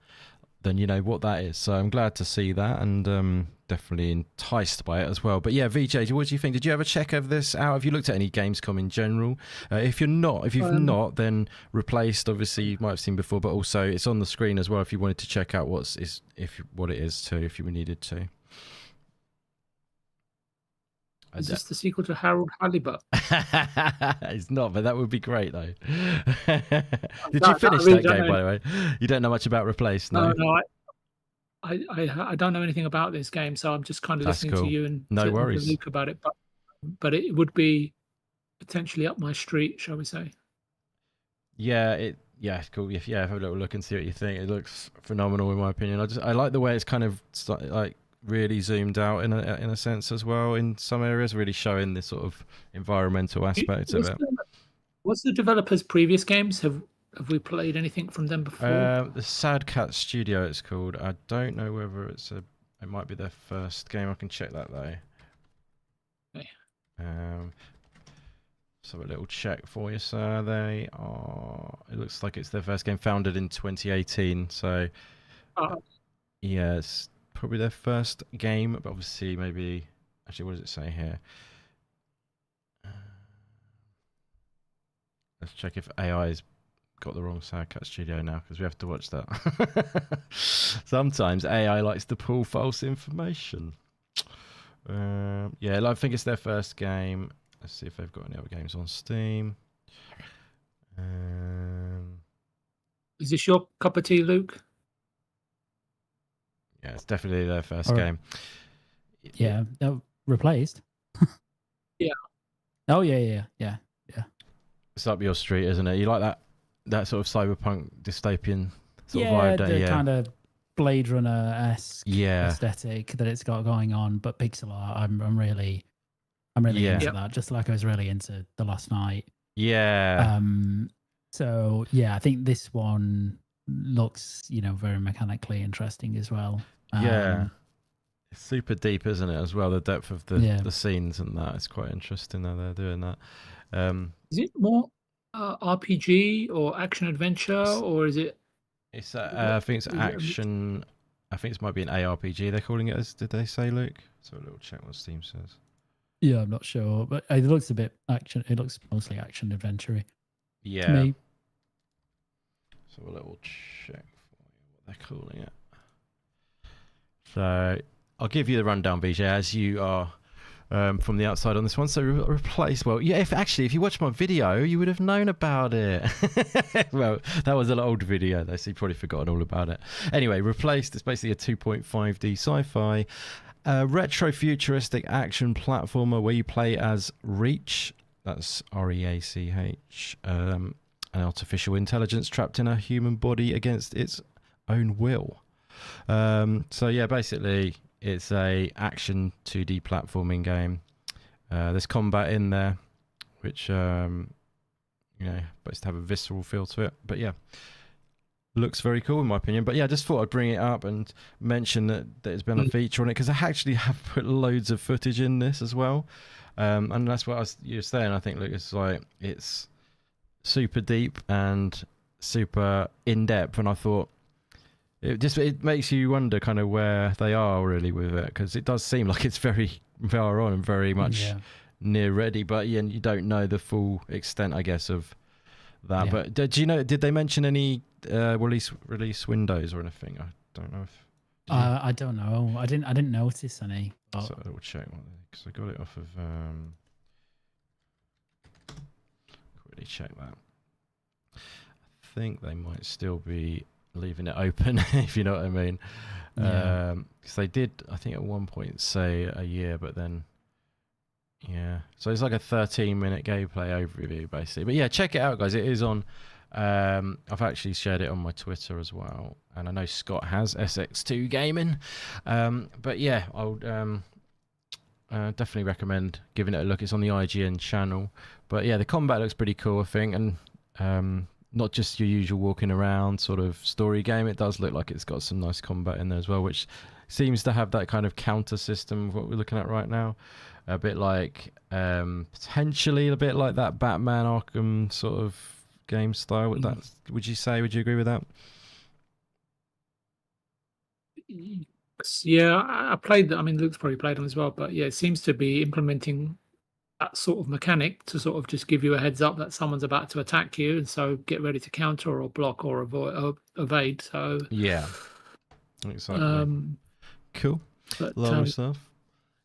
then you know what that is. So I'm glad to see that, and definitely enticed by it as well. But yeah, VJ, what do you think? Did you ever check of this out? Have you looked at any Gamescom in general? If you've not, then Replaced, obviously you might have seen before, but also it's on the screen as well if you wanted to check out what it is too, if you needed to. Is this the sequel to Harold Halibut? It's not, but that would be great though. Did you finish that game, by the way? You don't know much about Replaced, no? No, I don't know anything about this game, so I'm just kind of listening to you and no worries, Luke about it. But it would be potentially up my street, shall we say? Yeah, it's cool. Yeah, have a little look and see what you think. It looks phenomenal in my opinion. I like the way it's kind of like really zoomed out in a sense as well in some areas, really showing this sort of environmental aspect of it. What's the developers' previous games? Have we played anything from them before? The Sad Cat Studio, it's called. I don't know whether it might be their first game. I can check that though. Okay. So a little check for you, sir. They are. It looks like it's their first game, founded in 2018. So, yeah, it's probably their first game. But obviously, maybe. Actually, what does it say here? Let's check if AI's got the wrong Sad Cat Studio now, because we have to watch that. Sometimes AI likes to pull false information. Yeah, I think it's their first game. Let's see if they've got any other games on Steam. Is this your cup of tea, Luke? Yeah, it's definitely their first game. Yeah, Replaced. Yeah. Oh yeah. It's up your street, isn't it? You like that sort of cyberpunk dystopian sort of vibe, the kind of Blade Runner-esque aesthetic that it's got going on, but pixel art. I'm really into that. Just like I was really into The Last Night. Yeah. So yeah, I think this one looks, very mechanically interesting as well. Yeah. It's super deep, isn't it? As well, the depth of the scenes and that. It's quite interesting how they're doing that. Is it more RPG or action adventure, or is it? It's I think it's action. I think it might be an ARPG. They're calling it as. Did they say, Luke? So a little check what Steam says. Yeah, I'm not sure, but it looks a bit action. It looks mostly action adventure-y. Yeah. To me. So a little check for you what they're calling it. So I'll give you the rundown, BJ, as you are from the outside on this one. So Replace. Well, yeah. If you watched my video, you would have known about it. Well, that was an old video, though, so you probably forgotten all about it. Anyway, Replaced. It's basically a 2.5D sci-fi. Retro-futuristic action platformer where you play as Reach, that's REACH, an artificial intelligence trapped in a human body against its own will. So yeah, basically it's a action 2D platforming game. There's combat in there, which supposed to have a visceral feel to it. But yeah, looks very cool in my opinion. But yeah, I just thought I'd bring it up and mention that there's been a feature on it, because I actually have put loads of footage in this as well. And that's what you were saying. I think, look, it's super deep and super in depth, and I thought it makes you wonder kind of where they are really with it, because it does seem like it's very far on and very much near ready, but yeah, you don't know the full extent, I guess, of that. But did they mention any release windows or anything? I don't know if I don't know. I didn't notice any. So I will check because I got it off of quickly check that. I think they might still be leaving it open, if you know what I mean. Because they did, I think, at one point say a year, but then so it's like a 13-minute gameplay overview basically. But yeah, check it out, guys. It is on I've actually shared it on my Twitter as well, and I know Scott has SX2 Gaming. But yeah, I'll definitely recommend giving it a look. It's on the IGN channel. But yeah, the combat looks pretty cool, I think, and not just your usual walking around sort of story game. It does look like it's got some nice combat in there as well, which seems to have that kind of counter system of what we're looking at right now. A bit like potentially a bit like that Batman Arkham sort of game style. Would you agree with that? Yeah, I played that. I mean, Luke's probably played them as well, but yeah, it seems to be implementing that sort of mechanic to sort of just give you a heads up that someone's about to attack you, and so get ready to counter or block or avoid or evade. So yeah, exactly. Cool, but lovely stuff.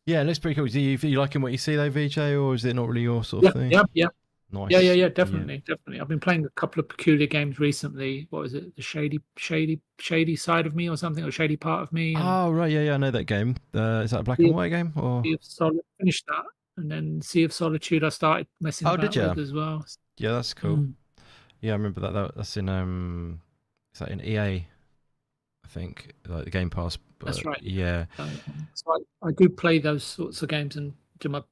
Yeah, it looks pretty cool. Are you liking what you see though, VJ, or is it not really your sort of thing? Yeah. Nice. Yeah, definitely. I've been playing a couple of peculiar games recently. What was it? The shady side of me or something, or shady part of me. And Oh right, yeah, I know that game. Is that a black and white game or? Sea of finished that, and then Sea of Solitude I started messing about with as well. Yeah, that's cool. Yeah, I remember that. That's in is that in EA? I think like the Game Pass. But, that's right. Yeah. So I do play those sorts of games and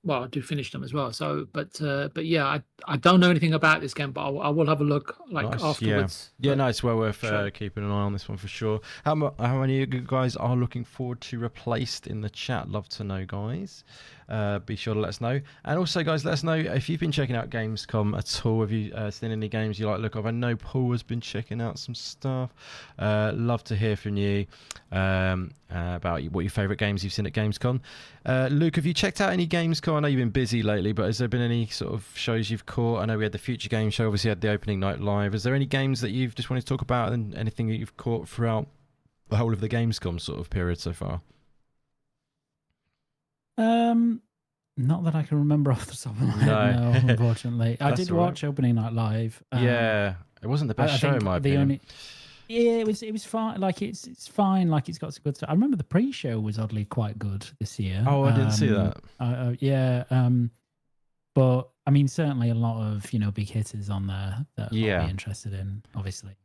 I do finish them as well. So, but yeah, I don't know anything about this game, but I will have a look afterwards. Yeah, no, it's well worth keeping an eye on this one for sure. How many of you guys are looking forward to Replaced in the chat? Love to know, guys. Be sure to let us know. And also, guys, let us know if you've been checking out Gamescom at all. Have you seen any games you like the look of? I know Paul has been checking out some stuff. Love to hear from you about what your favourite games you've seen at Gamescom. Luke, have you checked out any Gamescom? I know you've been busy lately, but has there been any sort of shows you've caught? I know we had the Future Game Show, obviously had the opening night live. Is there any games that you've just wanted to talk about and anything that you've caught throughout the whole of the Gamescom sort of period so far? Not that I can remember off the top of my head, no, unfortunately. I did watch opening night live. Yeah, it wasn't the best show in my opinion. Yeah, it was fine. Like it's fine. Like it's got some good stuff. I remember the pre-show was oddly quite good this year. Oh, I didn't see that. Yeah. But I mean, certainly a lot of big hitters on there that I'll be interested in, obviously.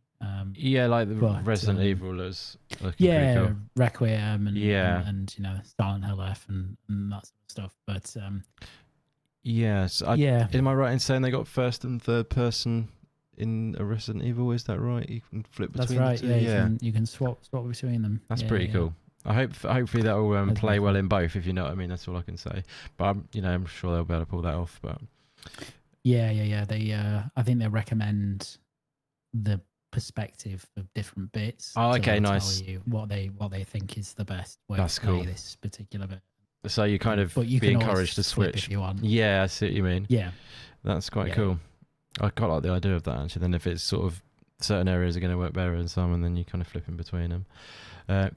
Yeah, like the Resident Evil is looking pretty cool. Requiem and Silent Hill F and that sort of stuff. But yes, am I right in saying they got first and third person in a Resident Evil? Is that right? You can flip between. That's right. Yeah, you can swap between them. That's pretty cool. Hopefully that will play well in both, if you know what I mean. That's all I can say. But I'm sure they'll be able to pull that off. But yeah. They I think they recommend the perspective of different bits. Oh, okay, nice. Tell you what they think is the best way to play this particular bit. So you kind of be encouraged to switch if you want. Yeah, I see what you mean. Yeah, that's quite cool. I quite like the idea of that actually. Then if it's sort of certain areas are going to work better than some, and then you kind of flip in between them.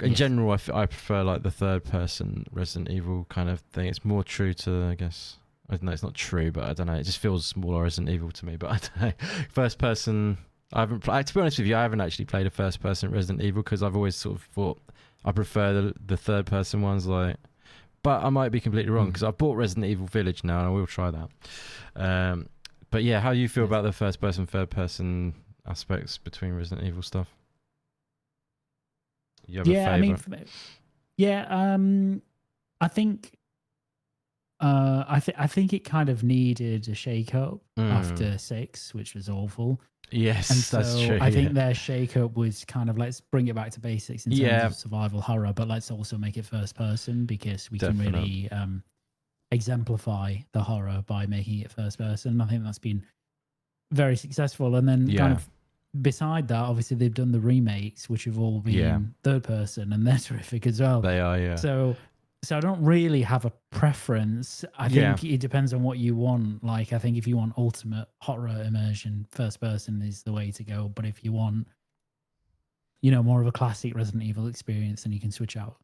In general, I prefer like the third person Resident Evil kind of thing. It's more true to, I guess. I don't know, it's not true, but I don't know. It just feels more Resident Evil to me. But I don't know. First person. To be honest with you, I haven't actually played a first person Resident Evil because I've always sort of thought I prefer the third person ones. But I might be completely wrong because I've bought Resident Evil Village now and I will try that. But yeah, how do you feel about the first person, third person aspects between Resident Evil stuff? You have a favourite? I think I think it kind of needed a shake up after 6, which was awful. Yes, and so that's true. I think their shake-up was kind of let's bring it back to basics in terms of survival horror, but let's also make it first person because we can really exemplify the horror by making it first person. I think that's been very successful. And then kind of beside that, obviously they've done the remakes, which have all been third person, and they're terrific as well. They are, yeah. So I don't really have a preference. I think it depends on what you want. Like, I think if you want ultimate horror immersion, first person is the way to go. But if you want, more of a classic Resident Evil experience, then you can switch out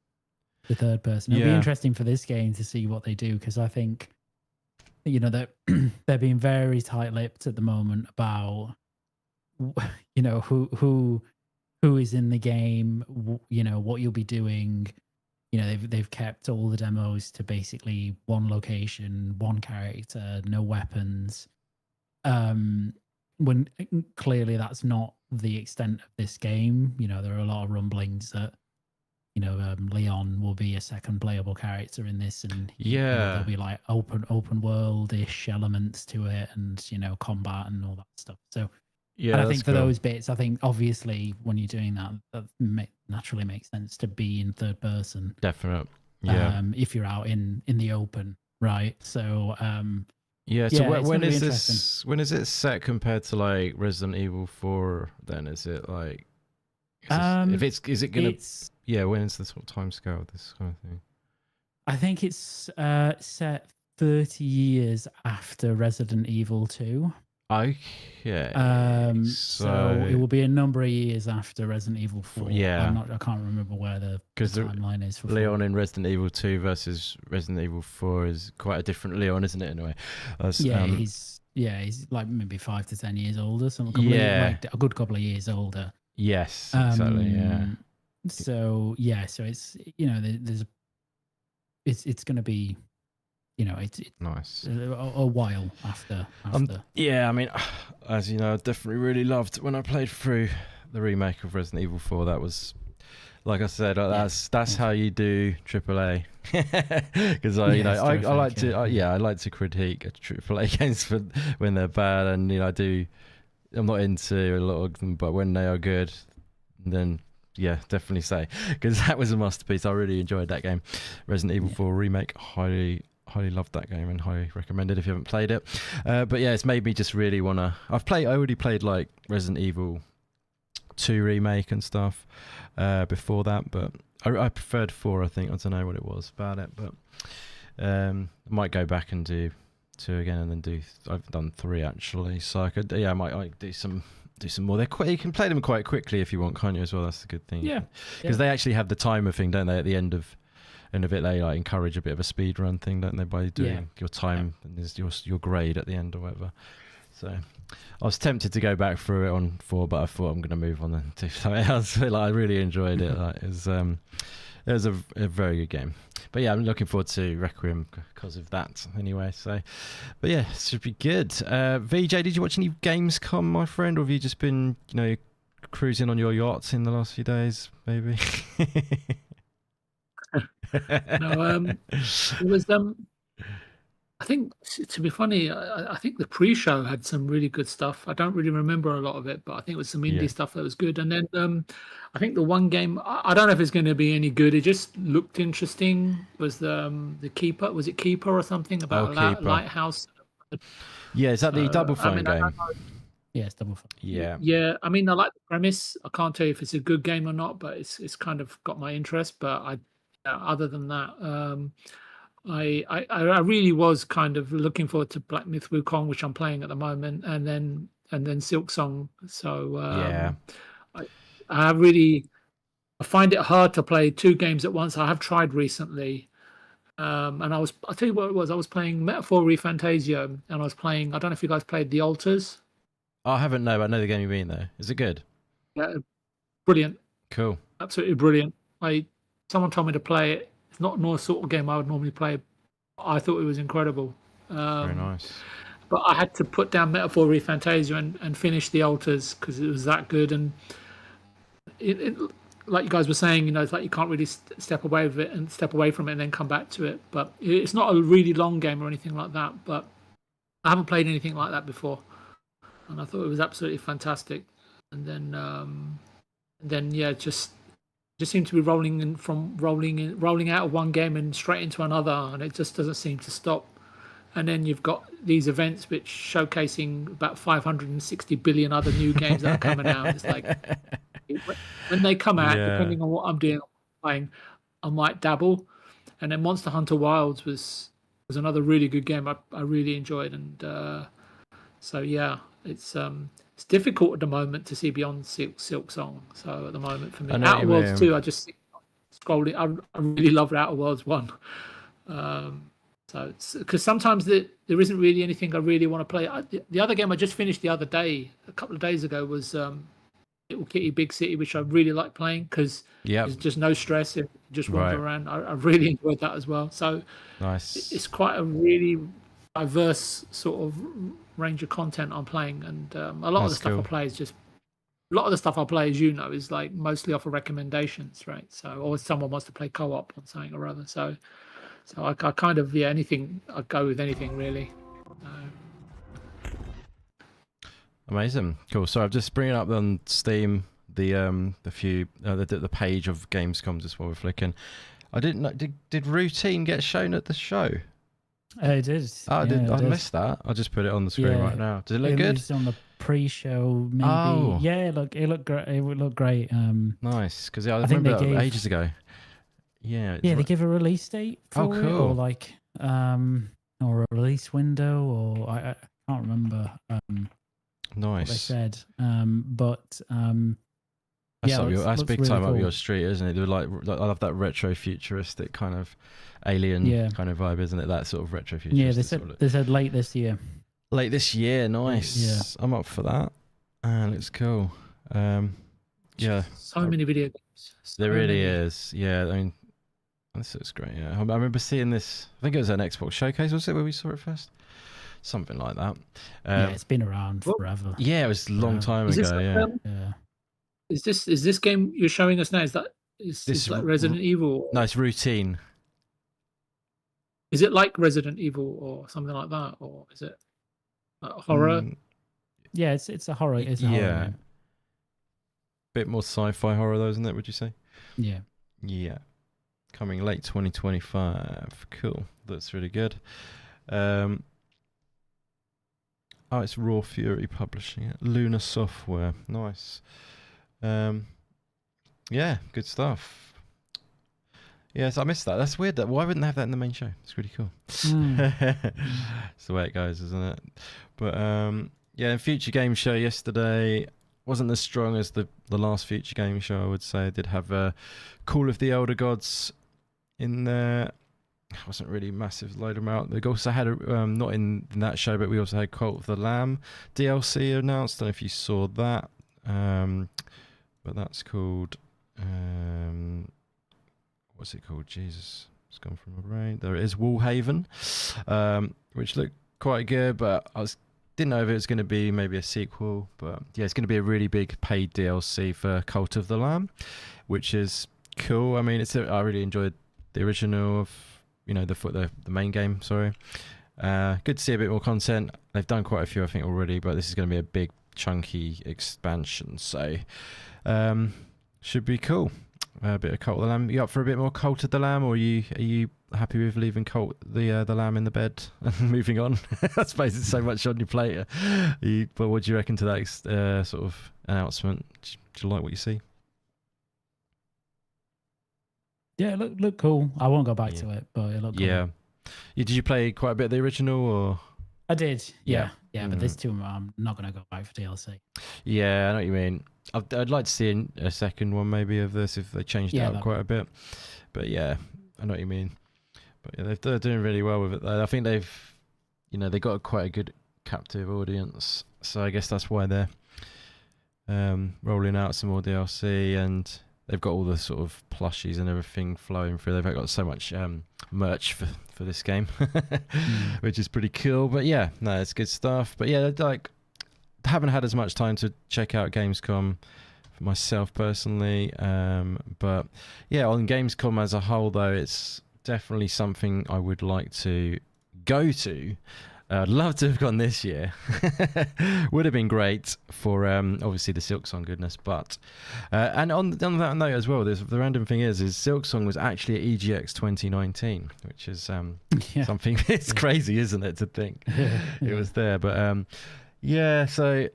the third person. It'll be interesting for this game to see what they do because I think, they're being very tight-lipped at the moment about, who is in the game, what you'll be doing. They've kept all the demos to basically one location, one character, no weapons. When clearly that's not the extent of this game. There are a lot of rumblings that Leon will be a second playable character in this, and there'll be like open world-ish elements to it, and combat and all that stuff. So. Yeah, and I think for those bits, I think obviously when you're doing that naturally makes sense to be in third person. Definitely. Yeah. If you're out in the open, right? So So when is this? When is it set compared to like Resident Evil 4? Then is If is it gonna? Yeah, when's the sort of time scale of this kind of thing? I think it's set 30 years after Resident Evil 2. Okay. So it will be a number of years after Resident Evil 4. Yeah. I can't remember where the timeline is for Leon 4. in Resident Evil 2 versus Resident Evil 4 is quite a different Leon, isn't it, in a way? He's like maybe 5 to 10 years older, like a good couple of years older. Yes, exactly. Yeah. So it's it's going to be it's nice a while after. Yeah, I mean, as you know, I definitely really loved when I played through the remake of Resident Evil 4. That was, like I said, that's how you do AAA. Because I like to critique AAA games for when they're bad, and I'm not into a lot of them, but when they are good, then yeah, definitely say, because that was a masterpiece. I really enjoyed that game. Resident Evil 4 remake, highly loved that game and highly recommended if you haven't played it. But yeah, it's made me just really wanna. I already played like Resident Evil 2 remake and stuff before that, but I preferred 4. I think I don't know what it was about it, but I might go back and do 2 again, and then I've done 3 actually, so I could I might do some more. You can play them quite quickly if you want, can't you, as well? That's the good thing. Yeah, because they actually have the timer thing, don't they? At the end of it, they like encourage a bit of a speed run thing, don't they, by doing your time and there's your grade at the end or whatever. So I was tempted to go back through it on 4, but I thought I'm going to move on and do something else. I really enjoyed it. It was a very good game. But yeah, I'm looking forward to Requiem because of that anyway. So, but yeah, it should be good. VJ, did you watch any Gamescom, my friend, or have you just been, cruising on your yachts in the last few days, maybe? No, it was. I think, to be funny, I think the pre-show had some really good stuff. I don't really remember a lot of it, but I think it was some indie stuff that was good. And then I think the one game, I don't know if it's going to be any good. It just looked interesting. Was the Keeper? Was it Keeper or something about a lighthouse? Yeah, is that the Double Fine game? Yeah, it's Double Fine. Yeah. Yeah, I mean, I like the premise. I can't tell you if it's a good game or not, but it's kind of got my interest. But other than that, I really was kind of looking forward to Black Myth Wukong, which I'm playing at the moment, and then Silksong. So I find it hard to play 2 games at once. I have tried recently, and I'll tell you what it was. I was playing Metaphor ReFantazio, and I was playing. I don't know if you guys played The Altars. I haven't. No, I know the game you mean though. Is it good? Yeah, brilliant. Cool. Absolutely brilliant. Someone told me to play it. It's not a sort of game I would normally play. I thought it was incredible. Very nice. But I had to put down Metaphor ReFantazio and finish The Altars because it was that good. And it, like you guys were saying, it's like you can't really step away from it and then come back to it. But it's not a really long game or anything like that. But I haven't played anything like that before, and I thought it was absolutely fantastic. And then just seem to be rolling out of one game and straight into another, and it just doesn't seem to stop. And then you've got these events which showcasing about 560 billion other new games that are coming out. It's like when they come out, depending on what I'm doing, I might dabble. And then Monster Hunter Wilds was another really good game I really enjoyed. And so yeah, it's difficult at the moment to see beyond Silksong. So at the moment for me, Outer Worlds 2, I just scrolling. I really love Outer Worlds 1. So because sometimes there isn't really anything I really want to play. The other game I just finished the other day, a couple of days ago, was Little Kitty Big City, which I really like playing because there's just no stress. It just wander around. I really enjoyed that as well. So nice. It's quite a really diverse sort of range of content I'm playing, and a lot of the stuff I play is is like mostly off of recommendations, right? So or someone wants to play co-op on something or other. So I kind of anything. I go with anything really. Amazing, cool. So I'm just bringing up on Steam the page of Gamescom just while we're flicking. I didn't know. Did Routine get shown at the show? It did. I missed that. I just put it on the screen right now. Does it look good? pre-show, maybe. Oh. Yeah, it looked great. It would look great. Nice, because I think remember they that gave- ages ago. Yeah. Yeah, they give a release date for it, cool. or like or a release window, or I can't remember what they Nice. said. But That's, yeah, that's looks big really time up cool. your street, isn't it? They're like I love that retro futuristic kind of alien kind of vibe, isn't it? That sort of retro futuristic. Yeah, they said late this year. Late this year, nice. Yeah. I'm up for that. Looks cool. Yeah. So many video games. There really is. Yeah, I mean, this looks great. Yeah, I remember seeing this. I think it was an Xbox showcase, was it, where we saw it first? Something like that. Yeah, it's been around forever. Yeah, it was a long time ago. Yeah. Is this game you're showing us now? Is this like Resident Evil? No, it's Routine. Is it like Resident Evil or something like that, or is it like horror? Yeah, it's a horror. It's a horror game. Bit more sci-fi horror, though, isn't it? Would you say? Yeah. Yeah. Coming late 2025. Cool. That's really good. It's Raw Fury publishing it. Luna Software. Nice. Yeah, good stuff. Yes, I missed that. That's weird. Why wouldn't they have that in the main show? It's really cool. It's the way it goes, isn't it? But yeah, Future Game Show yesterday wasn't as strong as the last Future Game Show, I would say. It did have Call of the Elder Gods in there. It wasn't really a massive load of them out. They also had not in that show, but we also had Cult of the Lamb DLC announced. I don't know if you saw that. But that's called what's it called? Jesus, it's gone from my brain. There it is, Wallhaven, which looked quite good, but didn't know if it was going to be maybe a sequel. But yeah, it's going to be a really big paid DLC for Cult of the Lamb, which is cool. I mean, I really enjoyed the original of the main game. Sorry, good to see a bit more content. They've done quite a few, I think, already, but this is going to be a big chunky expansion, so should be cool. A bit of Cult of the Lamb. You up for a bit more Cult of the Lamb, or are you happy with leaving Cult the Lamb in the bed and moving on? I suppose it's so much on your plate. But what do you reckon to that sort of announcement? Do you like what you see? Yeah, it looked cool. I won't go back to it, but it looked cool. Yeah. Did you play quite a bit of the original, or? I did. Yeah. But this two, I'm not going to go back for DLC. Yeah, I know what you mean. I'd like to see a second one maybe of this if they changed it up quite a bit. But yeah, I know what you mean. But yeah, they're doing really well with it. I think they got quite a good captive audience. So I guess that's why they're rolling out some more DLC, and they've got all the sort of plushies and everything flowing through. They've got so much merch for this game, which is pretty cool. But yeah, no, it's good stuff. But yeah, haven't had as much time to check out Gamescom for myself personally. But yeah, on Gamescom as a whole, though, it's definitely something I would like to go to. I'd love to have gone this year. Would have been great for obviously the Silksong goodness, but and on that note as well, the random thing is Silksong was actually at EGX 2019, which is something. It's crazy, isn't it, to think it was there? But yeah, so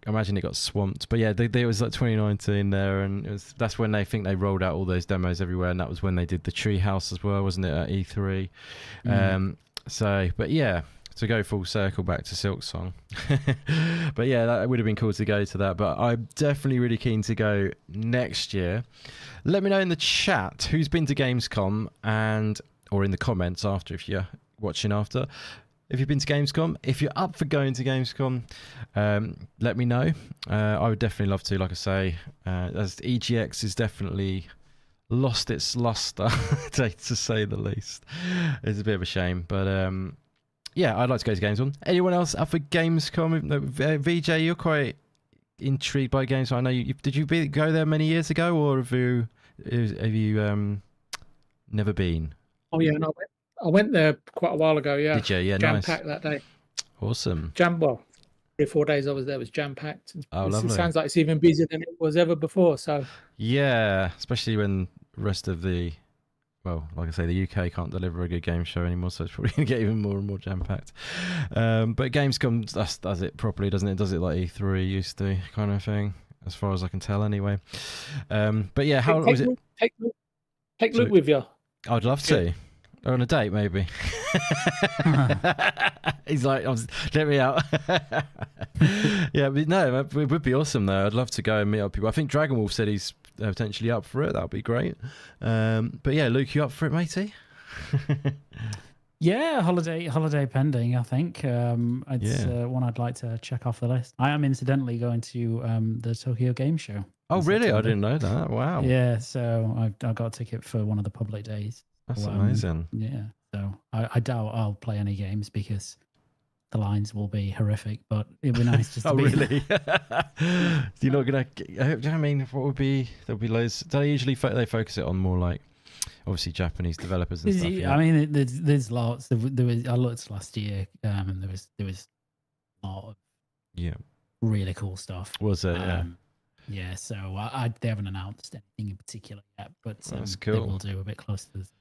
imagine it got swamped. But yeah, there was like 2019 there, and that's when they rolled out all those demos everywhere, and that was when they did the Treehouse as well, wasn't it, at E3? So, but yeah, to go full circle back to Silksong. But yeah, that would have been cool to go to that. But I'm definitely really keen to go next year. Let me know in the chat who's been to Gamescom, or in the comments after if you're watching after. If you've been to Gamescom, if you're up for going to Gamescom, let me know. I would definitely love to, like I say, as EGX is definitely lost its luster, to say the least. It's a bit of a shame, but yeah, I'd like to go to Gamescom. Anyone else up for Gamescom? VJ, you're quite intrigued by Gamescom. I know did you go there many years ago, or have you never been? Oh yeah, no, I went there quite a while ago. Yeah, did you? Yeah, jam-packed that day. Awesome. 3 or 4 days I was there was jam-packed. Oh, lovely. It sounds like it's even busier than it was ever before. So yeah, especially when the rest of the well, like I say, the UK can't deliver a good game show anymore, so it's probably going to get even more and more jam-packed. But Gamescom does it properly, doesn't it? Does it like E3 used to, kind of thing, as far as I can tell anyway. But yeah, how was it? Take Luke with you. I'd love to. Or on a date, maybe. He's like, let me out. Yeah, but no, it would be awesome though. I'd love to go and meet up people. I think Dragon Wolf said he's potentially up for it. That would be great. But yeah, Luke, you up for it, matey? Yeah, holiday pending. I think it's one I'd like to check off the list. I am incidentally going to the Tokyo Game Show. Oh, really? I didn't know that. Wow. Yeah, so I got a ticket for one of the public days. That's amazing. Yeah, so I doubt I'll play any games because the lines will be horrific, but it'd be nice just to be... really? You're not going to... I mean, what would be... There'll be loads... Do they usually they focus it on more like, obviously, Japanese developers and stuff? Yeah? I mean, there's lots. There was, I looked last year, and there was a lot of really cool stuff. Was it? Yeah. Yeah, so they haven't announced anything in particular yet, but that's cool. They will do a bit closer to this.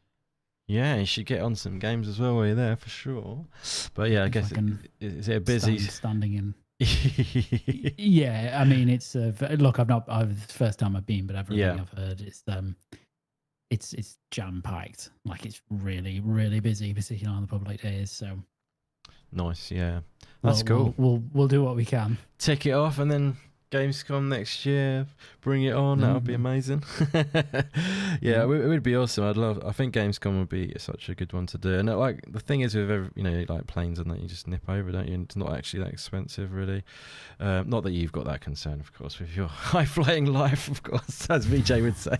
Yeah, you should get on some games as well while you're there for sure. But yeah, I guess is it a busy standing in? Yeah, I mean it's look. It's the first time I've been, but everything I've heard is it's jam packed. Like it's really really busy, particularly on the public days. So nice, yeah, that's cool. We'll do what we can. Tick it off and then Gamescom next year, bring it on. That would be amazing. Yeah, it would be awesome. I think Gamescom would be such a good one to do. And like the thing is with like planes and that, you just nip over, don't you? And it's not actually that expensive, really. Not that you've got that concern, of course, with your high flying life, of course, as VJ would say.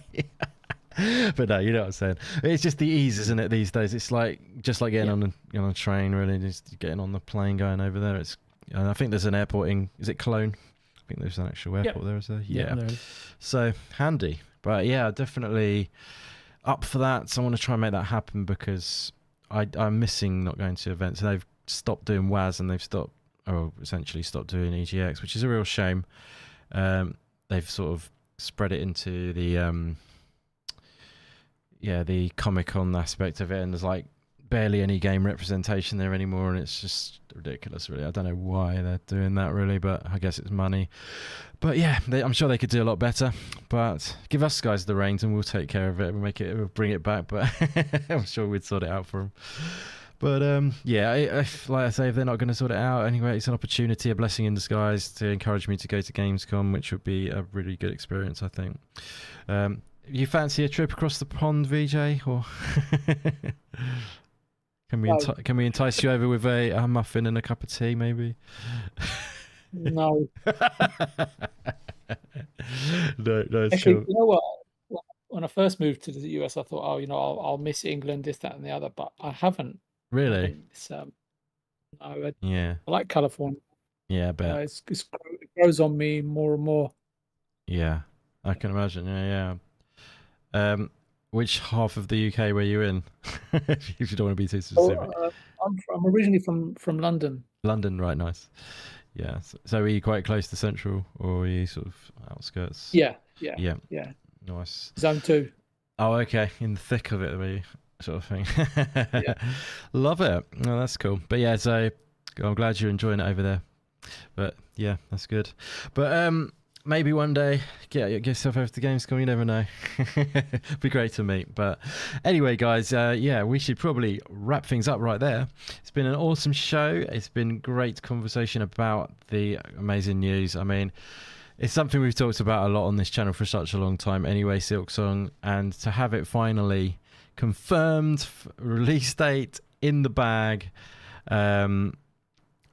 But no, you know what I'm saying. It's just the ease, isn't it? These days, it's like just like getting on a train, really. Just getting on the plane, going over there. I think there's an airport is it Cologne? I think there's an actual airport there, is there? Yeah. There is. So handy. But yeah, definitely up for that. So I want to try and make that happen because I'm missing not going to events. They've stopped doing WAS and they've essentially stopped doing EGX, which is a real shame. They've sort of spread it into the Comic-Con aspect of it, and there's like barely any game representation there anymore, and it's just ridiculous, really. I don't know why they're doing that, really, but I guess it's money. But yeah, I'm sure they could do a lot better. But give us guys the reins, and we'll take care of it. We'll bring it back. But I'm sure we'd sort it out for them. But like I say, if they're not going to sort it out anyway, it's an opportunity, a blessing in disguise to encourage me to go to Gamescom, which would be a really good experience, I think. You fancy a trip across the pond, VJ, or? Can we entice you over with a muffin and a cup of tea, maybe? No. No, actually, you know what? When I first moved to the US, I thought, I'll miss England, this, that, and the other, but I haven't. Really? I like California. Yeah, I bet. It grows on me more and more. Yeah, I can imagine. Yeah. Which half of the UK were you in? If you don't want to be too specific. I'm originally from London. London, right? Nice. Yeah. So are you quite close to Central, or are you sort of outskirts? Yeah. Nice. Zone 2. Oh, okay. In the thick of it, were you? Sort of thing. Yeah. Love it. Oh, that's cool. But yeah, so I'm glad you're enjoying it over there. But yeah, that's good. But maybe one day, get yourself over to Gamescom. You never know. Be great to meet. But anyway, guys, we should probably wrap things up right there. It's been an awesome show. It's been great conversation about the amazing news. I mean, it's something we've talked about a lot on this channel for such a long time anyway, Silksong, and to have it finally confirmed, release date in the bag,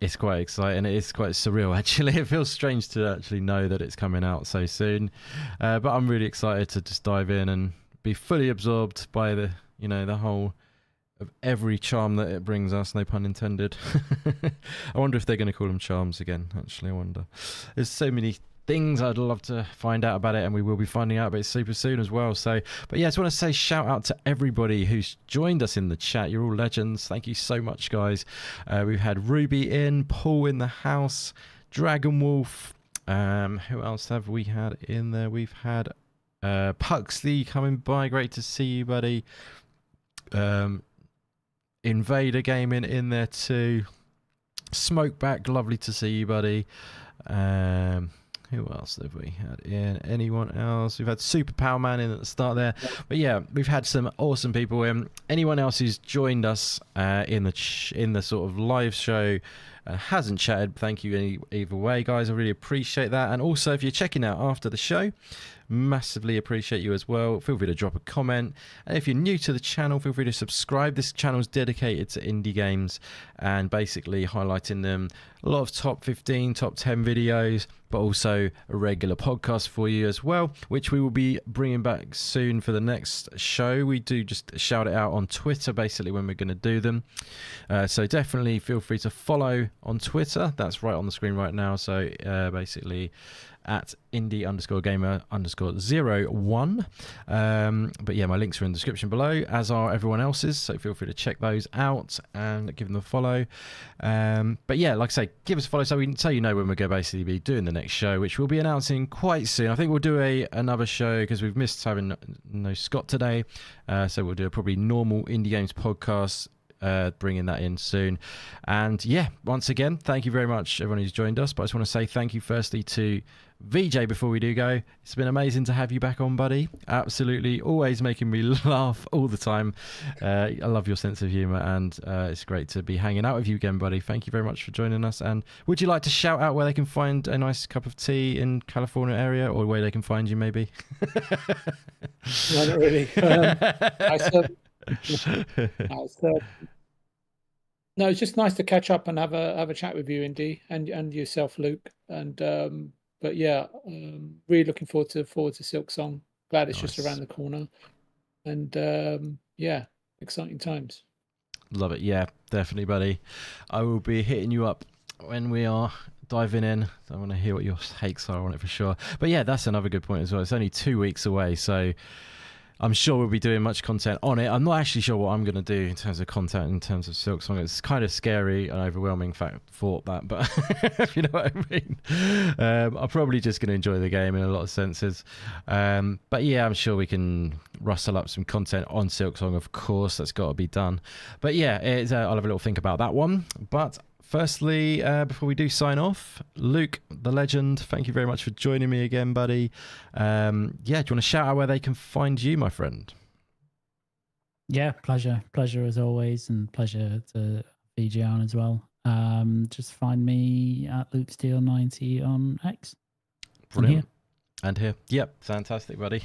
it's quite exciting. It is quite surreal, actually. It feels strange to actually know that it's coming out so soon, but I'm really excited to just dive in and be fully absorbed by the whole of every charm that it brings us, no pun intended. I wonder if they're going to call them charms again, actually. I wonder. There's so many things I'd love to find out about it, and we will be finding out about it super soon as well. So, but yeah, I just want to say shout out to everybody who's joined us in the chat. You're all legends. Thank you so much, guys. We've had Ruby in, Paul in the house, Dragon Wolf. Who else have we had in there? We've had Puxley coming by. Great to see you, buddy. Invader Gaming in there too. Smokeback, lovely to see you, buddy. Who else have we had in? Anyone else? We've had Super Power Man in at the start there. But yeah, we've had some awesome people in. Anyone else who's joined us in the sort of live show hasn't chatted, thank you either way, guys. I really appreciate that. And also, if you're checking out after the show, massively appreciate you as well. Feel free to drop a comment, and if you're new to the channel, feel free to subscribe. This channel is dedicated to indie games and basically highlighting them. A lot of top 15, top 10 videos, but also a regular podcast for you as well, which we will be bringing back soon for the next show. We do just shout it out on Twitter basically when we're going to do them, so definitely feel free to follow on Twitter. That's right on the screen right now. So basically at indie_gamer_01. But yeah, my links are in the description below, as are everyone else's, so feel free to check those out and give them a follow. But yeah, like I say, give us a follow so you know when we're going to basically be doing the next show, which we'll be announcing quite soon. I think we'll do another show because we've missed having no Scott today, so we'll do a probably normal indie games podcast, bringing that in soon. And yeah, once again, thank you very much everyone who's joined us, but I just want to say thank you firstly to VJ before we do go. It's been amazing to have you back on, buddy. Absolutely, always making me laugh all the time. I love your sense of humor, and it's great to be hanging out with you again, buddy. Thank you very much for joining us. And would you like to shout out where they can find a nice cup of tea in California area, or where they can find you maybe? Not really. No, it's just nice to catch up and have a chat with you, Indy, and yourself, Luke. And but yeah, really looking forward to Silksong. Glad it's just around the corner, and yeah, exciting times. Love it. Yeah, definitely, buddy. I will be hitting you up when we are diving in. I want to hear what your takes are on it for sure. But yeah, that's another good point as well. It's only 2 weeks away, so I'm sure we'll be doing much content on it. I'm not actually sure what I'm going to do in terms of content, in terms of Silksong. It's kind of scary and overwhelming thought that, but if you know what I mean. I'm probably just going to enjoy the game in a lot of senses. But yeah, I'm sure we can rustle up some content on Silksong, of course. That's got to be done. But yeah, I'll have a little think about that one. But firstly, before we do sign off, Luke, the legend, thank you very much for joining me again, buddy. Yeah, do you want to shout out where they can find you, my friend? Yeah, pleasure as always, and pleasure to VJ on as well. Just find me at LukeSteele90 on X. Brilliant. And here. Yep, fantastic, buddy.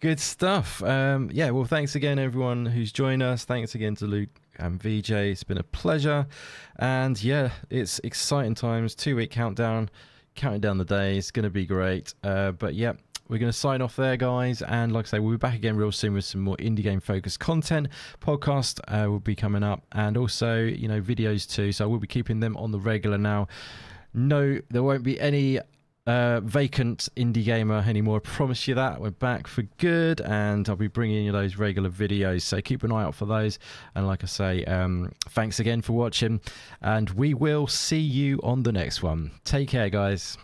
Good stuff. Yeah, well, thanks again, everyone who's joined us. Thanks again to Luke and VJ. It's been a pleasure. And yeah, it's exciting times. 2-week countdown, counting down the days. It's going to be great. But yeah, we're going to sign off there, guys. And like I say, we'll be back again real soon with some more indie game focused content. Podcast will be coming up, and also, you know, videos too. So we'll be keeping them on the regular now. No, there won't be any vacant indie gamer anymore. I promise you that. We're back for good, and I'll be bringing you those regular videos, so keep an eye out for those. And like I say, thanks again for watching, and we will see you on the next one. Take care, guys.